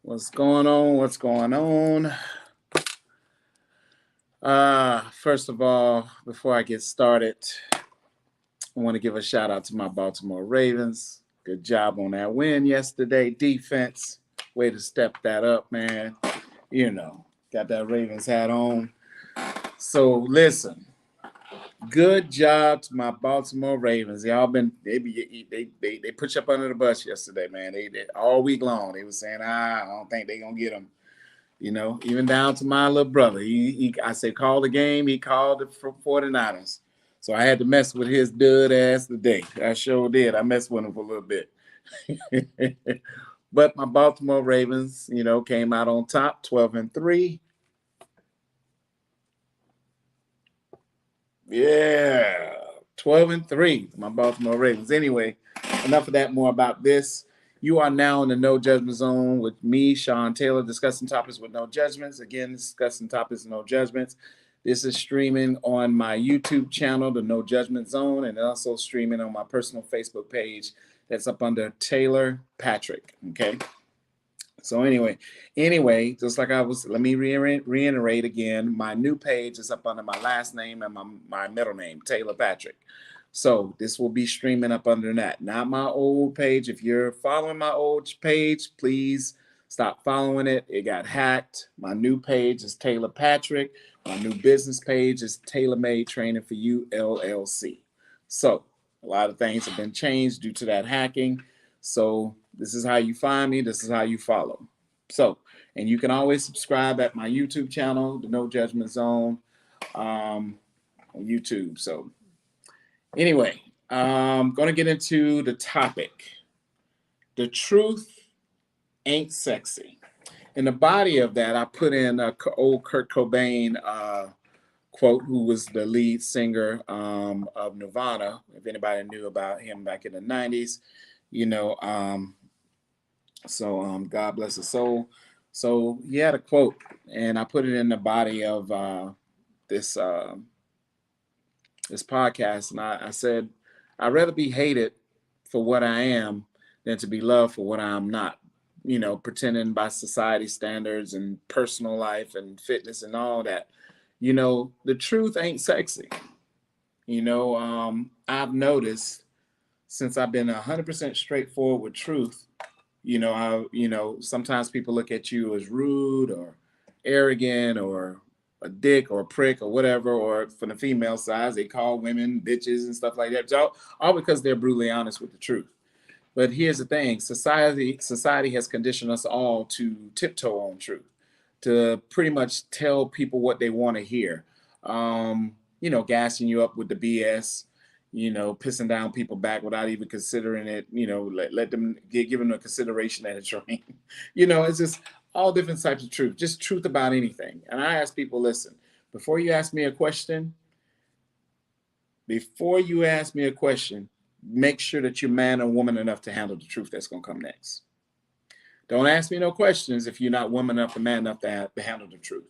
What's going on? What's going on? First of all, before I get started, I want to give a shout out to my Baltimore Ravens. Good job on that win yesterday. Defense, way to step that up, man. Got that Ravens hat on. So listen, good job to my Baltimore Ravens. Y'all been they put you up under the bus yesterday, man. They all week long. They were saying, I don't think they gonna get them. Even down to my little brother. I said, call the game. He called the 49ers. So I had to mess with his dud ass today. I sure did. I messed with him for a little bit. But my Baltimore Ravens, came out on top, 12-3. Yeah, 12-3. My Baltimore Ravens. Anyway, enough of that. More about this. You are now in the No Judgment Zone with me, Sean Taylor, discussing topics with no judgments. Again, discussing topics, no judgments. This is streaming on my YouTube channel, the No Judgment Zone, and also streaming on my personal Facebook page that's up under Taylor Patrick. Okay. So anyway, just like let me reiterate again. My new page is up under my last name and my middle name, Taylor Patrick. So this will be streaming up under that, not my old page. If you're following my old page, please stop following it. It got hacked. My new page is Taylor Patrick. My new business page is Tailor Made Training for You LLC. So a lot of things have been changed due to that hacking. So this is how you find me. This is how you follow. So, and you can always subscribe at my YouTube channel, the No Judgment Zone, on YouTube. So anyway, I'm going to get into the topic. The truth ain't sexy. In the body of that, I put in old Kurt Cobain quote, who was the lead singer of Nirvana. If anybody knew about him back in the 90s, God bless his soul. So he had a quote, and I put it in the body of this podcast, and I said, I'd rather be hated for what I am than to be loved for what I'm not. Pretending by society standards and personal life and fitness and all that. The truth ain't sexy. I've noticed since I've been 100% straightforward with truth. Sometimes people look at you as rude or arrogant or a dick or a prick or whatever, or from the female side, they call women bitches and stuff like that. All because they're brutally honest with the truth. But here's the thing: society has conditioned us all to tiptoe on truth, to pretty much tell people what they want to hear. Gassing you up with the BS, pissing down people back without even considering it, let them give them a consideration that it's right. It's just all different types of truth, just truth about anything. And I ask people, listen, before you ask me a question, make sure that you're man or woman enough to handle the truth that's going to come next. Don't ask me no questions if you're not woman enough to man enough to handle the truth.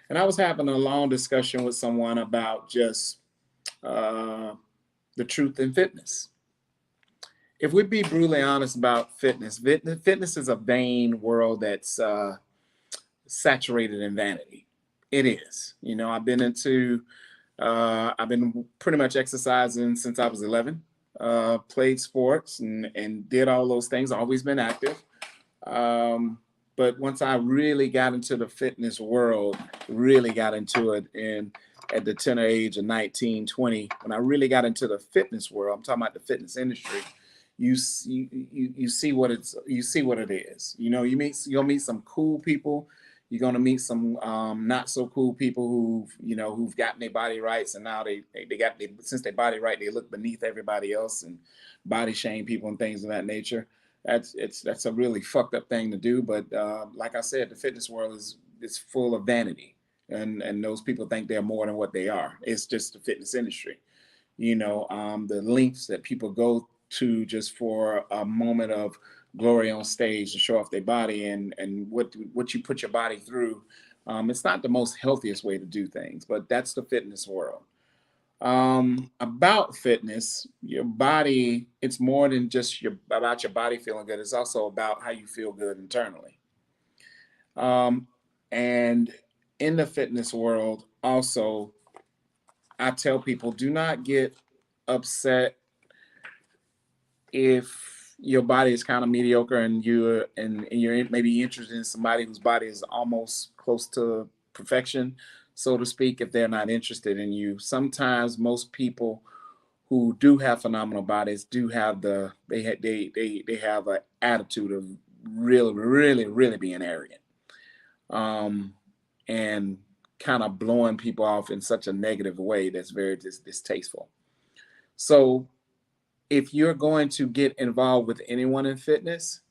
And I was having a long discussion with someone about just the truth in fitness. If we be brutally honest about fitness is a vain world that's saturated in vanity. It is. I've been pretty much exercising since I was 11. Played sports and did all those things. Always been active. But once I really got into the fitness world, really got into it at the tender age of 19, 20, when I really got into the fitness world, I'm talking about the fitness industry, you see what it is. You'll meet some cool people. You're gonna meet some not so cool people who've gotten their body rights, and now since their body right, they look beneath everybody else and body shame people and things of that nature. That's a really fucked up thing to do. But like I said, the fitness world is full of vanity, and those people think they're more than what they are. It's just the fitness industry. The lengths that people go to just for a moment of glory on stage to show off their body and what you put your body through. It's not the most healthiest way to do things, but that's the fitness world. About fitness, your body, it's more than just about your body feeling good. It's also about how you feel good internally. Um, and in the fitness world, also, I tell people do not get upset if your body is kind of mediocre and you're maybe interested in somebody whose body is almost close to perfection, so to speak. If they're not interested in you, sometimes most people who do have phenomenal bodies do have they have an attitude of really being arrogant, um, and kind of blowing people off in such a negative way that's very distasteful. So if you're going to get involved with anyone in fitness,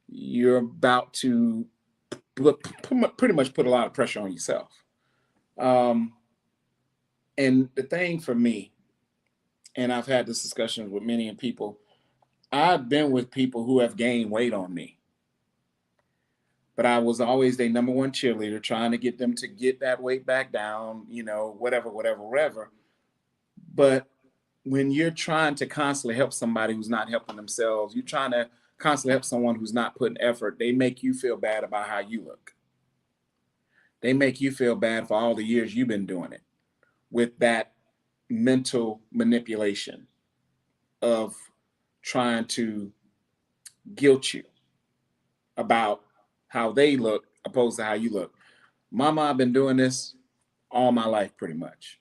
you're about to pretty much put a lot of pressure on yourself. Um, and the thing for me, and I've had this discussion with many people, I've been with people who have gained weight on me, but I was always their number one cheerleader, trying to get them to get that weight back down, whatever. But when you're trying to constantly help somebody who's not helping themselves, you're trying to constantly help someone who's not putting effort, they make you feel bad about how you look. They make you feel bad for all the years you've been doing it, with that mental manipulation of trying to guilt you about how they look opposed to how you look. Mama, I've been doing this all my life pretty much.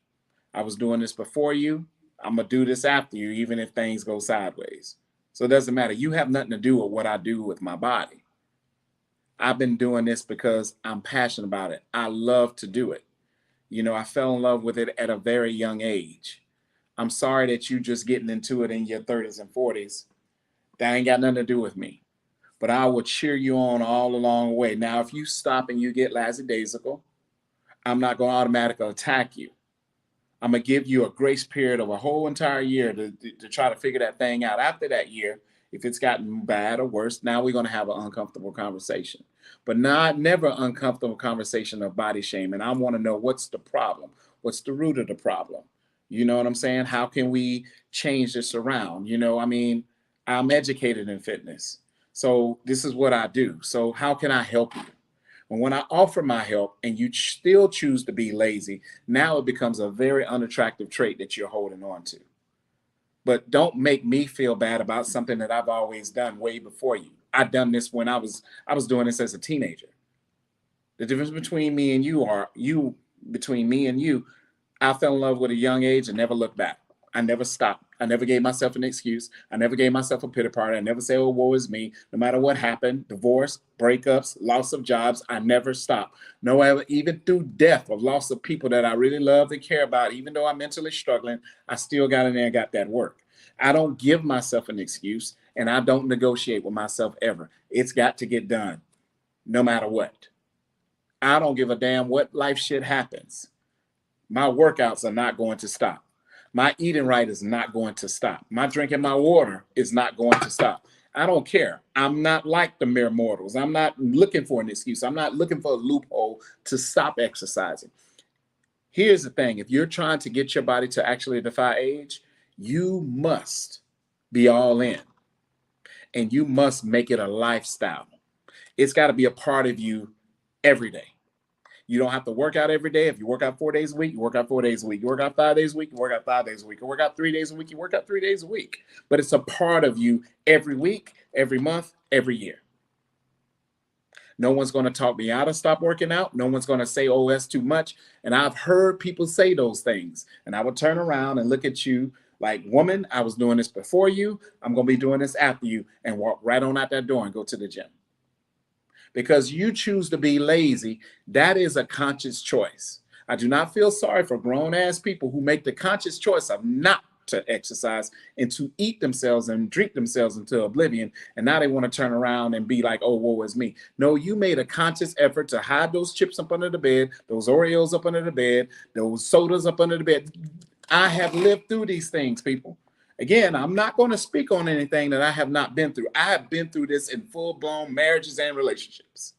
I was doing this before you. I'm going to do this after you, even if things go sideways. So it doesn't matter. You have nothing to do with what I do with my body. I've been doing this because I'm passionate about it. I love to do it. I fell in love with it at a very young age. I'm sorry that you just getting into it in your 30s and 40s. That ain't got nothing to do with me. But I will cheer you on all along the way. Now, if you stop and you get lackadaisical, I'm not going to automatically attack you. I'm going to give you a grace period of a whole entire year to try to figure that thing out. After that year, if it's gotten bad or worse, now we're going to have an uncomfortable conversation. But never uncomfortable conversation of body shame. And I want to know, what's the problem? What's the root of the problem? You know what I'm saying? How can we change this around? I'm educated in fitness. So this is what I do. So how can I help you? And when I offer my help and you still choose to be lazy, now it becomes a very unattractive trait that you're holding on to. But don't make me feel bad about something that I've always done way before you. I've done this when I was doing this as a teenager. The difference between me and you, I fell in love with a young age and never looked back. I never stopped. I never gave myself an excuse. I never gave myself a pity party. I never say, oh, woe is me. No matter what happened, divorce, breakups, loss of jobs, I never stopped. No, even through death or loss of people that I really love and care about, even though I'm mentally struggling, I still got in there and got that work. I don't give myself an excuse, and I don't negotiate with myself ever. It's got to get done, no matter what. I don't give a damn what life shit happens. My workouts are not going to stop. My eating right is not going to stop. My drinking my water is not going to stop. I don't care. I'm not like the mere mortals. I'm not looking for an excuse. I'm not looking for a loophole to stop exercising. Here's the thing. If you're trying to get your body to actually defy age, you must be all in, and you must make it a lifestyle. It's got to be a part of you every day. You don't have to work out every day. If you work out 4 days a week, you work out 4 days a week. You work out 5 days a week, you work out 5 days a week. You work out 3 days a week, you work out 3 days a week. But it's a part of you every week, every month, every year. No one's going to talk me out of stop working out. No one's going to say, oh, that's too much. And I've heard people say those things. And I would turn around and look at you like, woman, I was doing this before you. I'm going to be doing this after you, and walk right on out that door and go to the gym. Because you choose to be lazy, that is a conscious choice. I do not feel sorry for grown-ass people who make the conscious choice of not to exercise and to eat themselves and drink themselves into oblivion, and now they want to turn around and be like, oh, woe is me. No, you made a conscious effort to hide those chips up under the bed, those Oreos up under the bed, those sodas up under the bed. I have lived through these things, people. Again, I'm not going to speak on anything that I have not been through. I have been through this in full-blown marriages and relationships.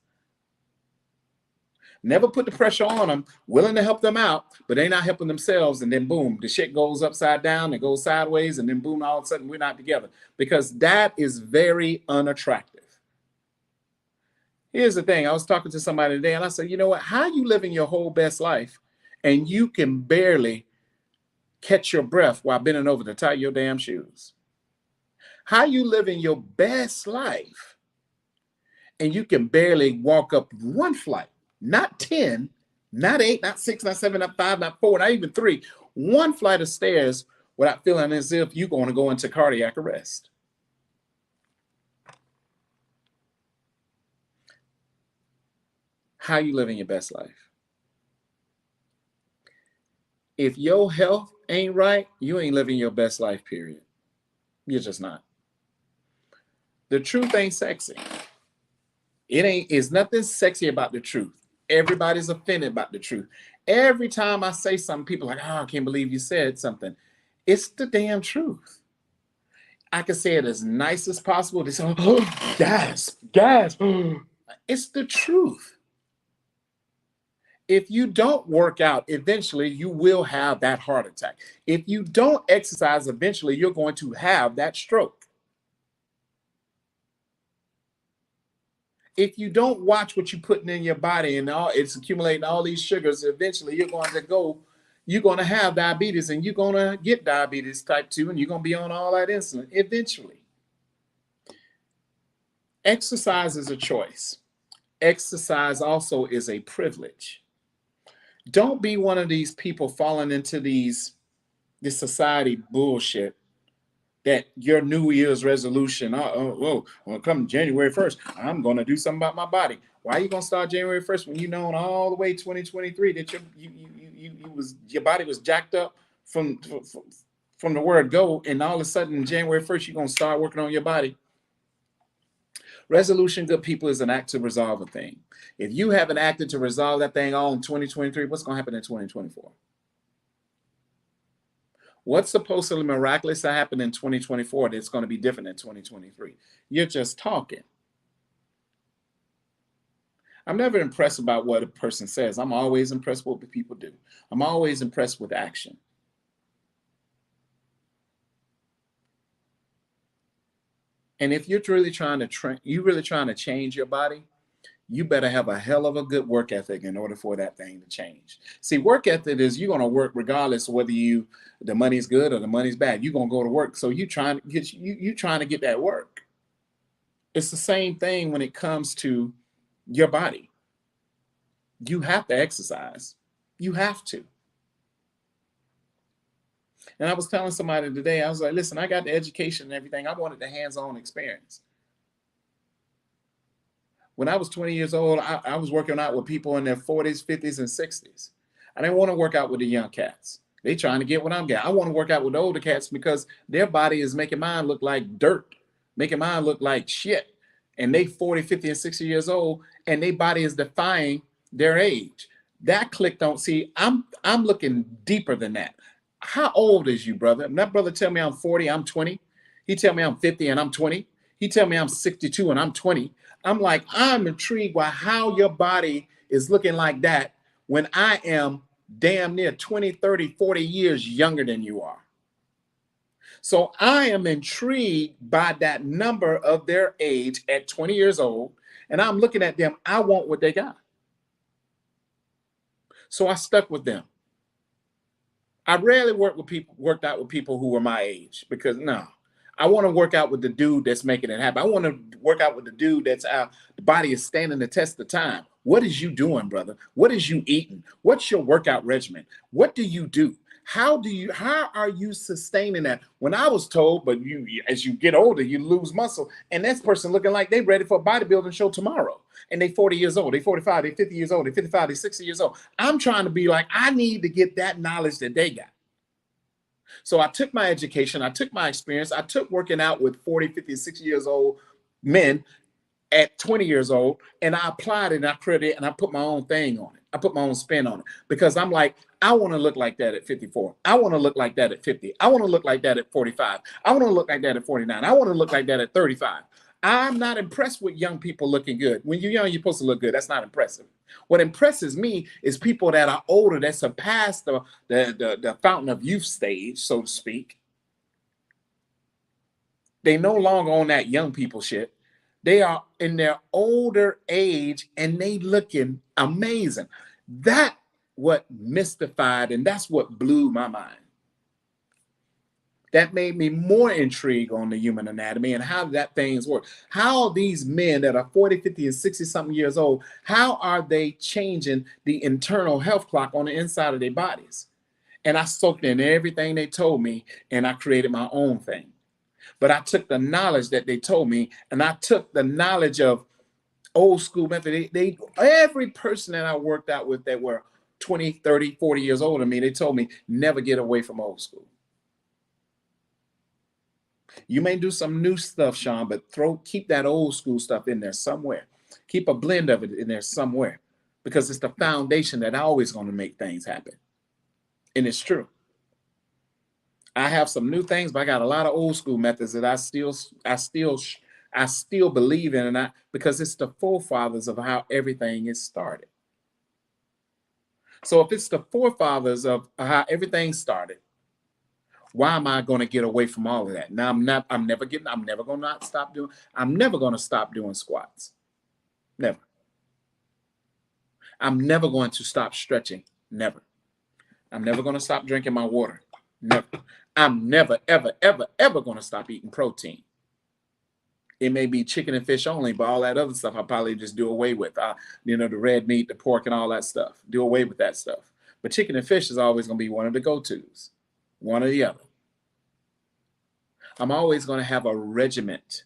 Never put the pressure on them, willing to help them out, but they're not helping themselves. And then boom, the shit goes upside down, it goes sideways, and then boom, all of a sudden we're not together. Because that is very unattractive. Here's the thing. I was talking to somebody today and I said, you know what? How are you living your whole best life and you can barely catch your breath while bending over to tie your damn shoes? How you living your best life and you can barely walk up one flight, not 10, not 8, not 6, not 7, not 5, not 4, not even 3, one flight of stairs without feeling as if you're going to go into cardiac arrest? How you living your best life? If your health ain't right, you ain't living your best life, period. You're just not. The truth ain't sexy. It's nothing sexy about the truth. Everybody's offended about the truth. Every time I say something, people are like, oh, I can't believe you said something. It's the damn truth. I can say it as nice as possible. They say, oh, gasp, gasp. It's the truth. If you don't work out, eventually you will have that heart attack. If you don't exercise, eventually you're going to have that stroke. If you don't watch what you're putting in your body and it's accumulating all these sugars, eventually you're going to have diabetes and you're going to get diabetes type 2 and you're going to be on all that insulin eventually. Exercise is a choice. Exercise also is a privilege. Don't be one of these people falling into this society bullshit that your New Year's resolution, come January 1st, I'm going to do something about my body. Why are you going to start January 1st when you know all the way 2023 that your body was jacked up from the word go, and all of a sudden January 1st you're going to start working on your body? Resolution, good people, is an act to resolve a thing. If you haven't acted to resolve that thing all in 2023, what's going to happen in 2024? What's supposedly miraculous to happen in 2024 that's going to be different in 2023? You're just talking. I'm never impressed about what a person says. I'm always impressed with what people do. I'm always impressed with action. And if you're really trying to change your body, you better have a hell of a good work ethic in order for that thing to change. See, work ethic is you're going to work regardless of whether the money's good or the money's bad. You're going to go to work. So you trying to get that work. It's the same thing when it comes to your body. You have to exercise. You have to. And I was telling somebody today, I was like, listen, I got the education and everything. I wanted the hands-on experience. When I was 20 years old, I was working out with people in their 40s, 50s, and 60s. I didn't want to work out with the young cats. They trying to get what I'm getting. I want to work out with the older cats because their body is making mine look like dirt, making mine look like shit. And they 40, 50, and 60 years old, and their body is defying their age. That click don't see. I'm looking deeper than that. How old is you, brother? And that brother tell me I'm 40, I'm 20. He tell me I'm 50 and I'm 20. He tell me I'm 62 and I'm 20. I'm like, I'm intrigued by how your body is looking like that when I am damn near 20, 30, 40 years younger than you are. So I am intrigued by that number of their age at 20 years old, and I'm looking at them. I want what they got. So I stuck with them. I rarely worked out with people who were my age because no. I want to work out with the dude that's making it happen. I want to work out with the dude that's the body is standing the test of time. What is you doing, brother? What is you eating? What's your workout regimen? What do you do? How are you sustaining that? When I was told, but as you get older, you lose muscle. And this person looking like they ready for a bodybuilding show tomorrow. And they 40 years old, they 45, they 50 years old, they 55, they 60 years old. I'm trying to be like, I need to get that knowledge that they got. So I took my education, I took my experience, I took working out with 40, 50, 60 years old men at 20 years old, and I applied it and I created it and I put my own thing on it. I put my own spin on it because I'm like, I want to look like that at 54. I want to look like that at 50. I want to look like that at 45. I want to look like that at 49. I want to look like that at 35. I'm not impressed with young people looking good. When you're young, you're supposed to look good. That's not impressive. What impresses me is people that are older, that surpass the fountain of youth stage, so to speak. They no longer on that young people shit. They are in their older age and they looking amazing. That what mystified and that's what blew my mind. That made me more intrigued on the human anatomy and how that things work. How these men that are 40, 50, and 60 something years old, how are they changing the internal health clock on the inside of their bodies? And I soaked in everything they told me and I created my own thing. But I took the knowledge that they told me and I took the knowledge of old school method. Every person that I worked out with that were 20, 30, 40 years older than me, they told me never get away from old school. You may do some new stuff, Sean, but keep that old school stuff in there somewhere. Keep a blend of it in there somewhere because it's the foundation that always going to make things happen. And it's true. I have some new things, but I got a lot of old school methods that I still believe in, and because it's the forefathers of how everything is started. So if it's the forefathers of how everything started, why am I going to get away from all of that? Now I'm never going to stop doing squats. Never. I'm never going to stop stretching. Never. I'm never going to stop drinking my water. Never. I'm never, ever, ever, ever going to stop eating protein. It may be chicken and fish only, but all that other stuff I'll probably just do away with. The red meat, the pork, and all that stuff. Do away with that stuff. But chicken and fish is always going to be one of the go-tos. One or the other. I'm always going to have a regiment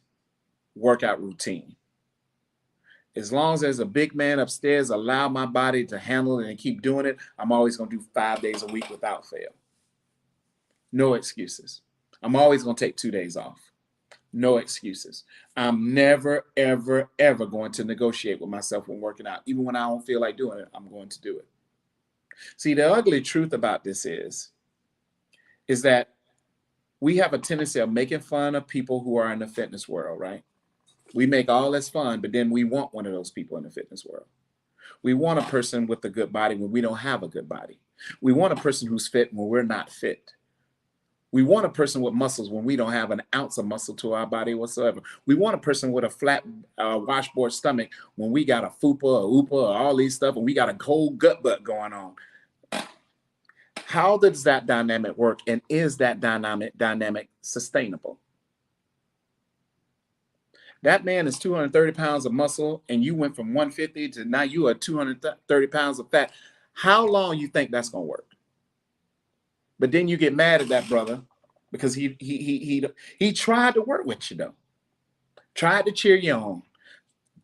workout routine. As long as there's a big man upstairs, allow my body to handle it and keep doing it, I'm always going to do 5 days a week without fail. No excuses. I'm always going to take 2 days off. No excuses. I'm never, ever, ever going to negotiate with myself when working out. Even when I don't feel like doing it, I'm going to do it. See, the ugly truth about this is that we have a tendency of making fun of people who are in the fitness world, right? We make all this fun, but then we want one of those people in the fitness world. We want a person with a good body when we don't have a good body. We want a person who's fit when we're not fit. We want a person with muscles when we don't have an ounce of muscle to our body whatsoever. We want a person with a flat washboard stomach when we got a fupa or oopa or all these stuff and we got a whole gut butt going on. How does that dynamic work, and is that dynamic sustainable? That man is 230 pounds of muscle, and you went from 150 to now you are 230 pounds of fat. How long you think that's going to work? But then you get mad at that brother because he tried to work with you, though. Tried to cheer you on.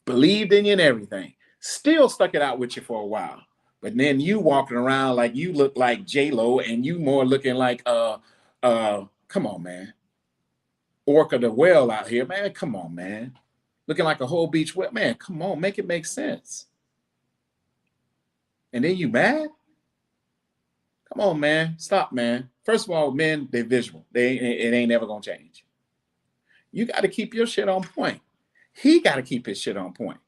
Believed in you and everything. Still stuck it out with you for a while. But then you walking around like you look like J-Lo and you more looking like, come on, man. Orca the whale out here, man. Come on, man. Looking like a whole beach whale. Man, come on. Make it make sense. And then you mad? Come on, man. Stop, man. First of all, men, they're visual. It ain't never going to change. You got to keep your shit on point. He got to keep his shit on point.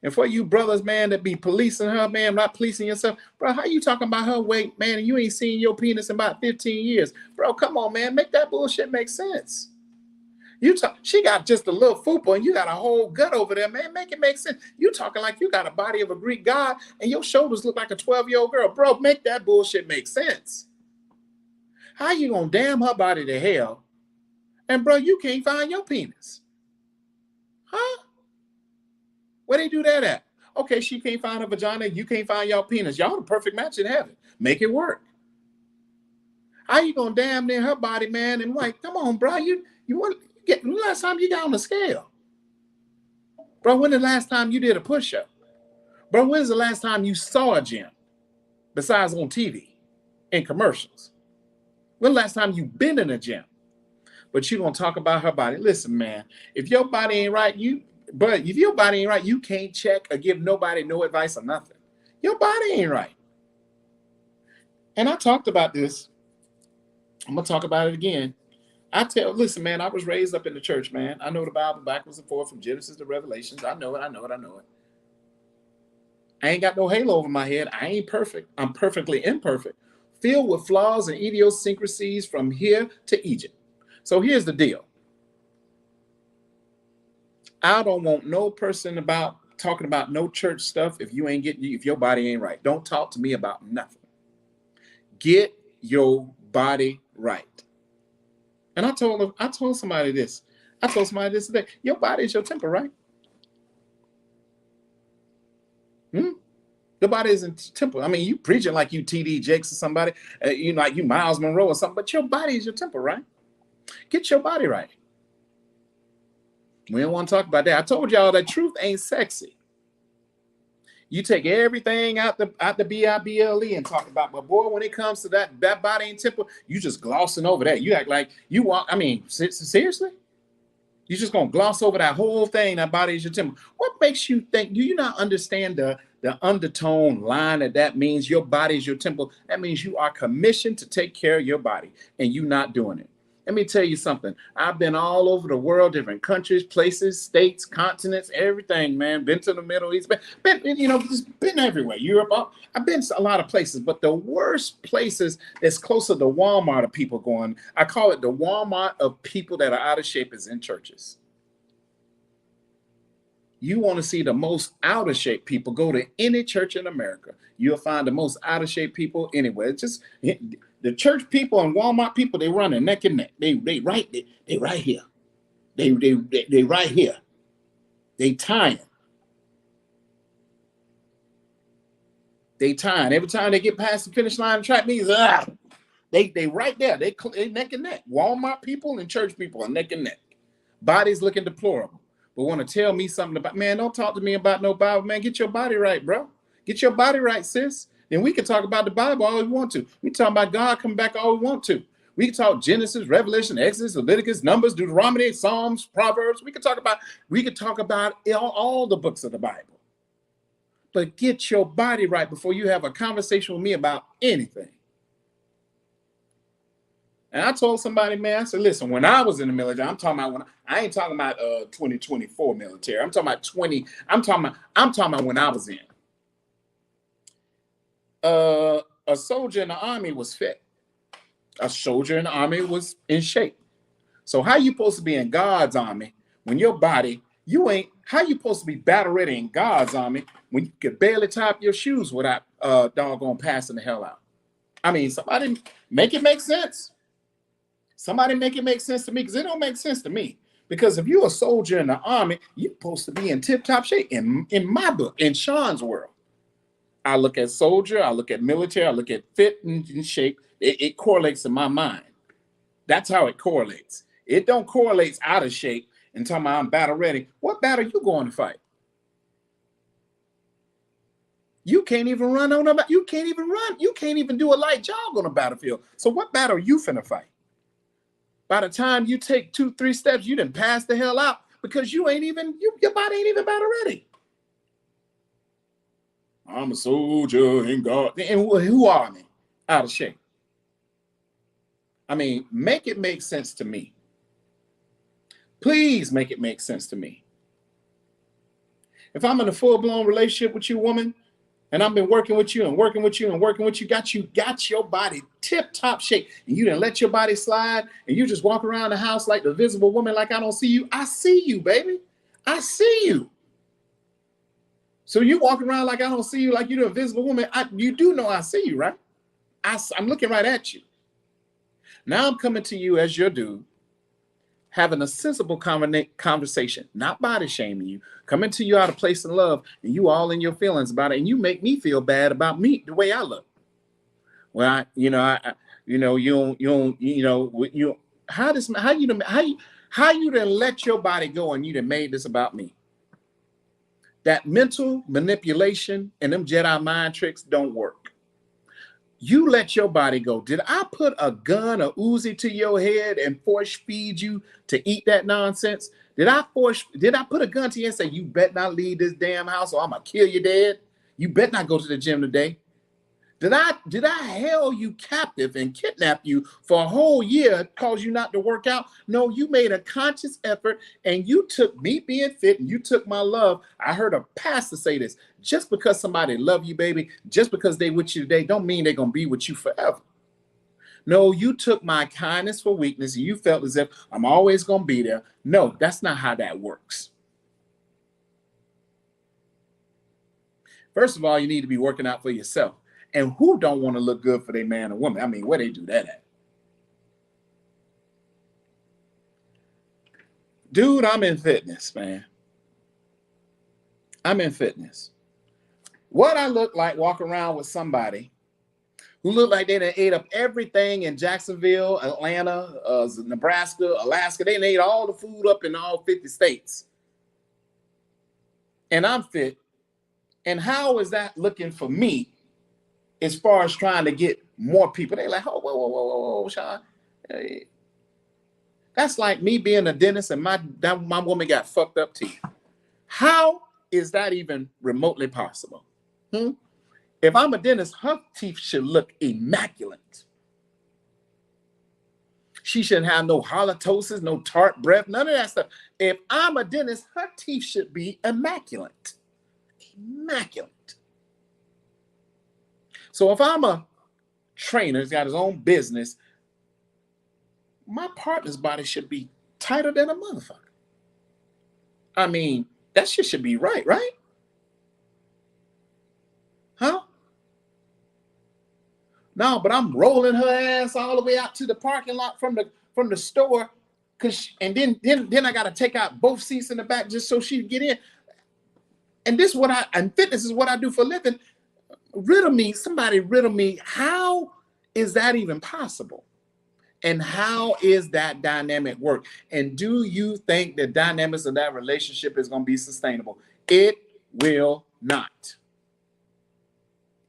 And for you brothers, man, that be policing her, man, not policing yourself. Bro, how you talking about her weight, man, and you ain't seen your penis in about 15 years? Bro, come on, man. Make that bullshit make sense. She got just a little fupa and you got a whole gut over there, man. Make it make sense. You talking like you got a body of a Greek god and your shoulders look like a 12-year-old girl. Bro, make that bullshit make sense. How you gonna damn her body to hell? And bro, you can't find your penis. Huh? Where they do that at? Okay, she can't find her vagina. You can't find your penis. Y'all the perfect match in heaven. Make it work. How you gonna damn near her body, man? And like, come on, bro. You want get the last time you got on the scale? Bro, when the last time you did a push-up? Bro, when's the last time you saw a gym? Besides on TV and commercials. When the last time you been in a gym? But you gonna talk about her body. Listen, man, if your body ain't right, you can't check or give nobody no advice or nothing. Your body ain't right. And I talked about this. I'm gonna talk about it again. Listen, man, I was raised up in the church, man. I know the Bible backwards and forth from Genesis to Revelations. I know it. I ain't got no halo over my head. I ain't perfect. I'm perfectly imperfect, filled with flaws and idiosyncrasies from here to Egypt. So here's the deal. I don't want no person about talking about no church stuff if you ain't getting, if your body ain't right. Don't talk to me about nothing. Get your body right. And I told somebody this. I told somebody this today. Your body is your temple, right? The body isn't temple. I mean, you preaching like you TD Jakes or somebody, you know, like you Miles Monroe or something, but your body is your temple, right? Get your body right. We don't want to talk about that. I told y'all that truth ain't sexy. You take everything out the Bible and talk about, but boy, when it comes to that body ain't temple, you just glossing over that. You act like you want. I mean, seriously, you just gonna gloss over that whole thing. That body is your temple. What makes you think? Do you not understand the undertone line that means your body is your temple? That means you are commissioned to take care of your body, and you not doing it. Let me tell you something. I've been all over the world, different countries, places, states, continents, everything, man. Been to the Middle East, been you know, just been everywhere. Europe, I've been to a lot of places, but the worst places that's closer to Walmart of people going, I call it the Walmart of people that are out of shape, is in churches. You want to see the most out of shape people, go to any church in America. You'll find the most out of shape people anywhere. It's just the church people and Walmart people, they running neck and neck. They right here. They right here. They tying. They tying. Every time they get past the finish line of track meets, they right there. They neck and neck. Walmart people and church people are neck and neck. Bodies looking deplorable. But want to tell me something about, man, don't talk to me about no Bible, man. Get your body right, bro. Get your body right, sis. Then we can talk about the Bible all we want to. We talk about God coming back all we want to. We can talk Genesis, Revelation, Exodus, Leviticus, Numbers, Deuteronomy, Psalms, Proverbs. We can talk about all the books of the Bible. But get your body right before you have a conversation with me about anything. And I told somebody, man, I said, listen, when I was in the military, I'm talking about I ain't talking about 2024 military. I'm talking about I'm talking about when I was in. A soldier in the army was fit. A soldier in the army was in shape. So how you supposed to be in God's army when your body, you ain't, how you supposed to be battle ready in God's army when you can barely tie up your shoes without doggone passing the hell out? I mean, somebody make it make sense. Somebody make it make sense to me, because it don't make sense to me. Because if you're a soldier in the army, you're supposed to be in tip-top shape. In my book, in Sean's world, I look at soldier, I look at military, I look at fit and shape. It correlates in my mind. That's how it correlates. It don't correlate out of shape and talking about I'm battle ready. What battle you going to fight? You can't even run on a, you can't even run. You can't even do a light jog on a battlefield. So what battle are you finna fight? By the time you take 2-3 steps, you done pass the hell out, because you ain't even, your body ain't even battle ready. I'm a soldier in God. And who are they? Out of shape. I mean, make it make sense to me. Please make it make sense to me. If I'm in a full-blown relationship with you, woman, and I've been working with you and working with you and working with you, got your body tip-top shape, and you didn't let your body slide, and you just walk around the house like the visible woman, like I don't see you. I see you, baby. I see you. So you walk around like I don't see you, like you're the invisible woman. You do know I see you, right? I'm looking right at you. Now I'm coming to you as your dude, having a sensible conversation, not body shaming you, coming to you out of place of love, and you all in your feelings about it, and you make me feel bad about me, the way I look. Well, you done let your body go and you done made this about me? That mental manipulation and them Jedi mind tricks don't work. You let your body go. Did I put a gun or Uzi to your head and force feed you to eat that nonsense? Did I put a gun to you and say, you bet not leave this damn house or I'm gonna kill you dead? You bet not go to the gym today. Did I held you captive and kidnap you for a whole year, cause you not to work out? No, you made a conscious effort, and you took me being fit and you took my love. I heard a pastor say this: just because somebody love you, baby, just because they with you today, don't mean they're gonna be with you forever. No, you took my kindness for weakness and you felt as if I'm always gonna be there. No, that's not how that works. First of all, you need to be working out for yourself. And who don't want to look good for their man or woman? I mean, where they do that at? Dude, I'm in fitness, man. I'm in fitness. What I look like walking around with somebody who look like they done ate up everything in Jacksonville, Atlanta, Nebraska, Alaska. They done ate all the food up in all 50 states. And I'm fit. And how is that looking for me as far as trying to get more people? They like, oh, whoa, Sean. Hey. That's like me being a dentist and my woman got fucked up teeth. How is that even remotely possible? If I'm a dentist, her teeth should look immaculate. She shouldn't have no halitosis, no tart breath, none of that stuff. If I'm a dentist, her teeth should be immaculate. Immaculate. So if I'm a trainer, he's got his own business, my partner's body should be tighter than a motherfucker. I mean, that shit should be right? Huh? No, but I'm rolling her ass all the way out to the parking lot from the store, and then I gotta take out both seats in the back just so she can get in. And fitness is what I do for a living. Somebody riddle me, how is that even possible? And how is that dynamic work? And do you think the dynamics of that relationship is going to be sustainable? It will not.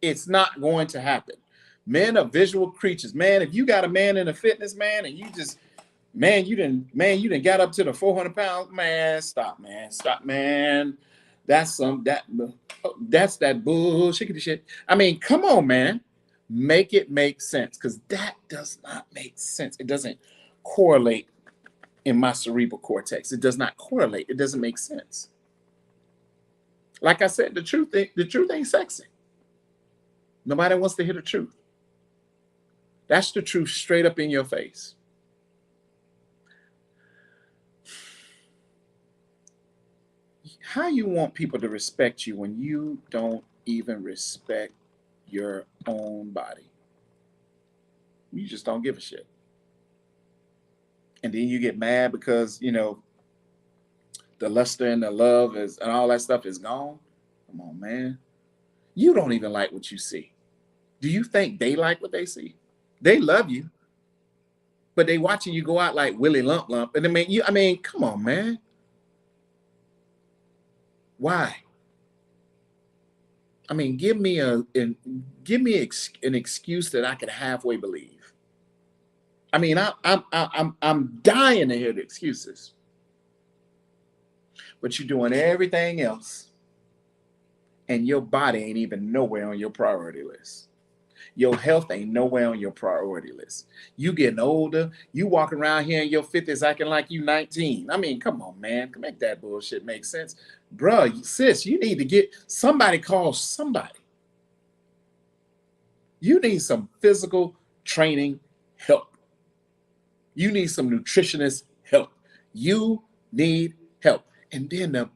It's not going to happen. Men are visual creatures. Man, if you got a man in a fitness, man, and you didn't got up to the 400 pounds, man, stop, man. That's that bullshit shit. I mean, come on, man. Make it make sense, because that does not make sense. It doesn't correlate in my cerebral cortex. It does not correlate. It doesn't make sense. Like I said, the truth ain't sexy. Nobody wants to hear the truth. That's the truth straight up in your face. How you want people to respect you when you don't even respect your own body? You just don't give a shit. And then you get mad because, the luster and the love and all that stuff is gone. Come on, man. You don't even like what you see. Do you think they like what they see? They love you, but they watching you go out like Willie Lump Lump. And I mean, come on, man. Why? I mean, give me an excuse that I can halfway believe. I mean, I'm dying to hear the excuses. But you're doing everything else, and your body ain't even nowhere on your priority list. Your health ain't nowhere on your priority list. You getting older. You walking around here in your 50s acting like you 19. I mean, come on, man. Make that bullshit make sense. Bruh, sis, you need to get somebody, call somebody. You need some physical training help. You need some nutritionist help. You need help. And then the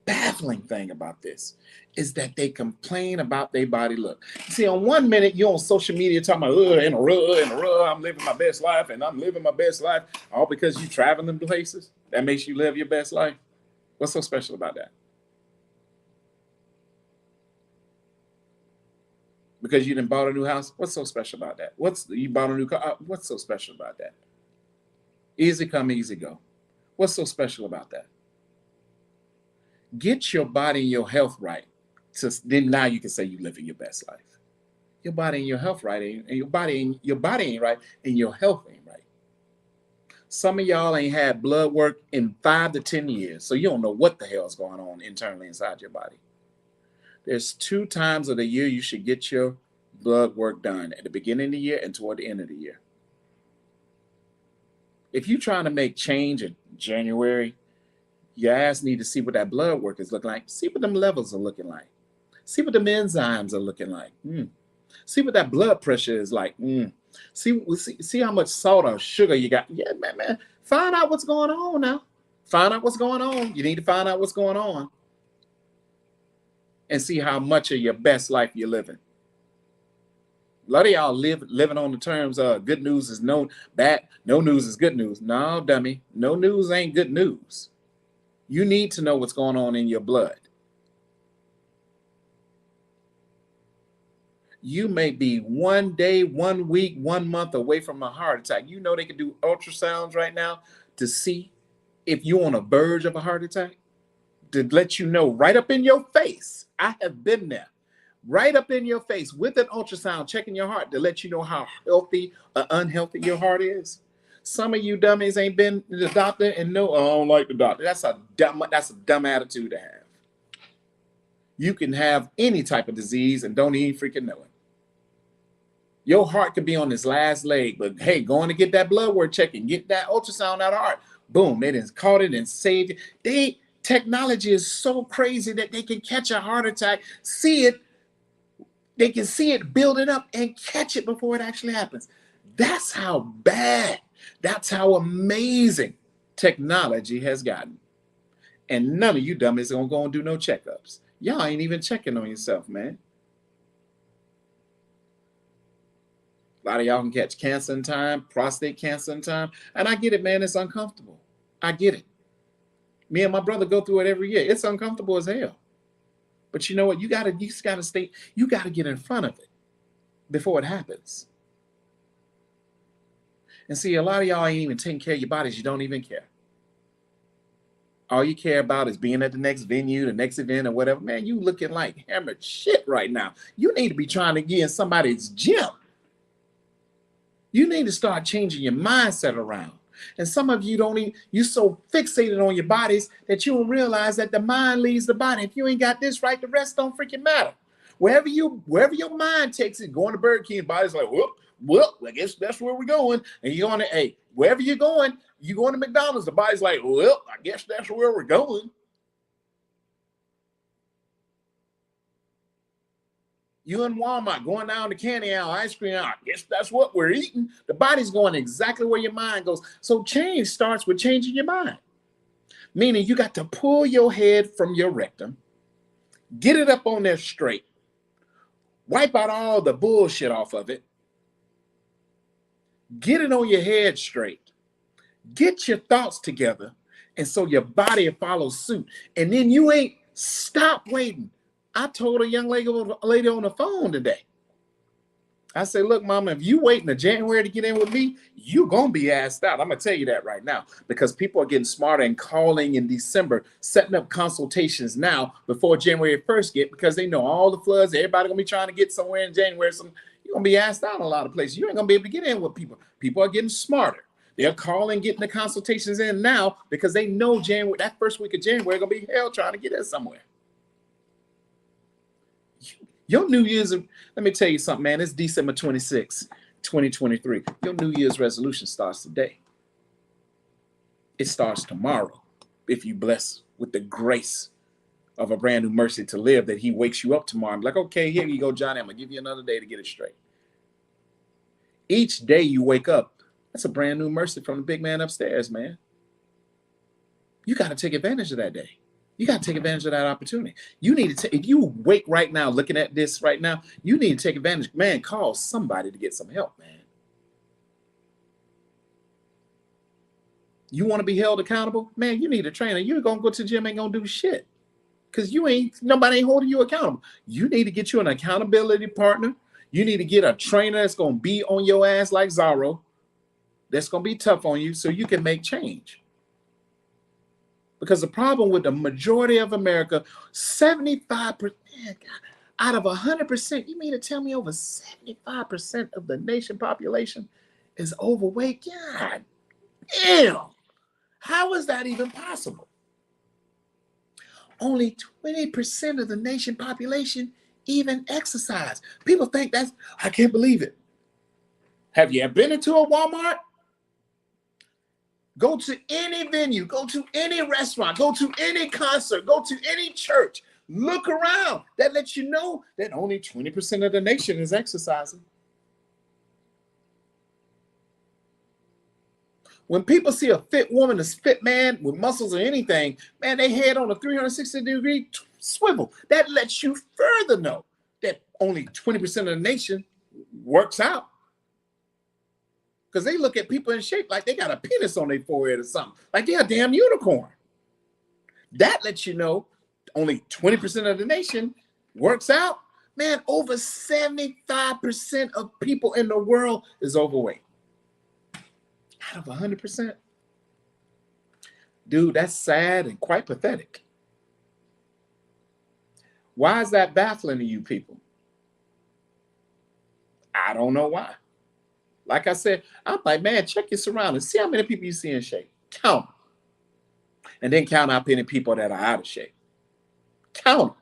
baffling thing about this is that they complain about their body look. See, on one minute, you're on social media talking about, in a row, I'm living my best life, and I'm living my best life, all because you traveling places. That makes you live your best life. What's so special about that? Because you done bought a new house? What's so special about that? You bought a new car? What's so special about that? Easy come, easy go. What's so special about that? Get your body and your health right. Then now you can say you're living your best life. Your body and your health right, and your body ain't right, and your health ain't right. Some of y'all ain't had blood work in 5 to 10 years, so you don't know what the hell's going on internally inside your body. There's 2 times of the year you should get your blood work done, at the beginning of the year and toward the end of the year. If you're trying to make change in January, your ass need to see what that blood work is looking like. See what them levels are looking like. See what them enzymes are looking like. See what that blood pressure is like. See how much salt or sugar you got. Yeah, man. Find out what's going on now. Find out what's going on. You need to find out what's going on. and see how much of your best life you're living. A lot of y'all living on the terms of good news is no bad, no news is good news. No, dummy, no news ain't good news. You need to know what's going on in your blood. You may be 1 day, 1 week, 1 month away from a heart attack. You know they can do ultrasounds right now to see if you're on the verge of a heart attack, to let you know right up in your face. I have been there. Right up in your face with an ultrasound, checking your heart to let you know how healthy or unhealthy your heart is. Some of you dummies ain't been to the doctor and no, I don't like the doctor. That's a dumb attitude to have. You can have any type of disease and don't even freaking know it. Your heart could be on its last leg, but hey, going to get that blood work check and get that ultrasound out of heart. Boom, they done caught it and saved it. Technology is so crazy that they can catch a heart attack, see it. They can see it building up and catch it before it actually happens. That's how bad, that's how amazing technology has gotten. And none of you dummies are gonna go and do no checkups. Y'all ain't even checking on yourself, man. A lot of y'all can catch cancer in time, prostate cancer in time. And I get it, man, it's uncomfortable. I get it. Me and my brother go through it every year. It's uncomfortable as hell. But you know what? You just gotta stay, you gotta get in front of it before it happens. And see, a lot of y'all ain't even taking care of your bodies. You don't even care. All you care about is being at the next venue, the next event, or whatever. Man, you looking like hammered shit right now. You need to be trying to get in somebody's gym. You need to start changing your mindset around. And some of you don't even, you're so fixated on your bodies that you don't realize that the mind leads the body. If you ain't got this right, the rest don't freaking matter. Wherever your mind takes it, going to Burger King, the body's like, well, I guess that's where we're going. And you're going to, hey, wherever you're going to McDonald's, the body's like, well, I guess that's where we're going. You in Walmart going down the candy aisle, ice cream aisle, I guess that's what we're eating. The body's going exactly where your mind goes. So change starts with changing your mind. Meaning you got to pull your head from your rectum, get it up on there straight, wipe out all the bullshit off of it, get it on your head straight, get your thoughts together, and so your body will follow suit. And then you ain't stop waiting. I told a young lady on the phone today. I said, look, mama, if you waiting to January to get in with me, you're going to be asked out. I'm going to tell you that right now because people are getting smarter and calling in December, setting up consultations now before January 1st get because they know all the floods. Everybody going to be trying to get somewhere in January. So you're going to be asked out in a lot of places. You ain't going to be able to get in with people. People are getting smarter. They're calling, getting the consultations in now because they know January, that first week of January, going to be hell trying to get in somewhere. Your New Year's, let me tell you something, man. It's December 26, 2023. Your New Year's resolution starts today. It starts tomorrow if you bless with the grace of a brand new mercy to live that he wakes you up tomorrow. I'm like, okay, here you go, Johnny. I'm going to give you another day to get it straight. Each day you wake up, that's a brand new mercy from the big man upstairs, man. You got to take advantage of that day. You got to take advantage of that opportunity. You need to, if you wake right now, looking at this right now, you need to take advantage. Man, call somebody to get some help, man. You want to be held accountable? Man, you need a trainer. You ain't going to go to the gym, ain't going to do shit. Because nobody ain't holding you accountable. You need to get you an accountability partner. You need to get a trainer that's going to be on your ass like Zorro. That's going to be tough on you so you can make change. Because the problem with the majority of America, 75% out of 100%, you mean to tell me over 75% of the nation population is overweight? God damn. How is that even possible? Only 20% of the nation population even exercise. People think that's, I can't believe it. Have you ever been into a Walmart? Go to any venue, go to any restaurant, go to any concert, go to any church. Look around. That lets you know that only 20% of the nation is exercising. When people see a fit woman, a fit man with muscles or anything, man, they head on a 360-degree swivel. That lets you further know that only 20% of the nation works out. Because they look at people in shape like they got a penis on their forehead or something, like they're a damn unicorn. That lets you know only 20% of the nation works out. Man, over 75% of people in the world is overweight. Out of 100%. Dude, that's sad and quite pathetic. Why is that baffling to you people? I don't know why. Like I said, I'm like, man, check your surroundings. See how many people you see in shape. Count them. And then count how many people that are out of shape. Count them.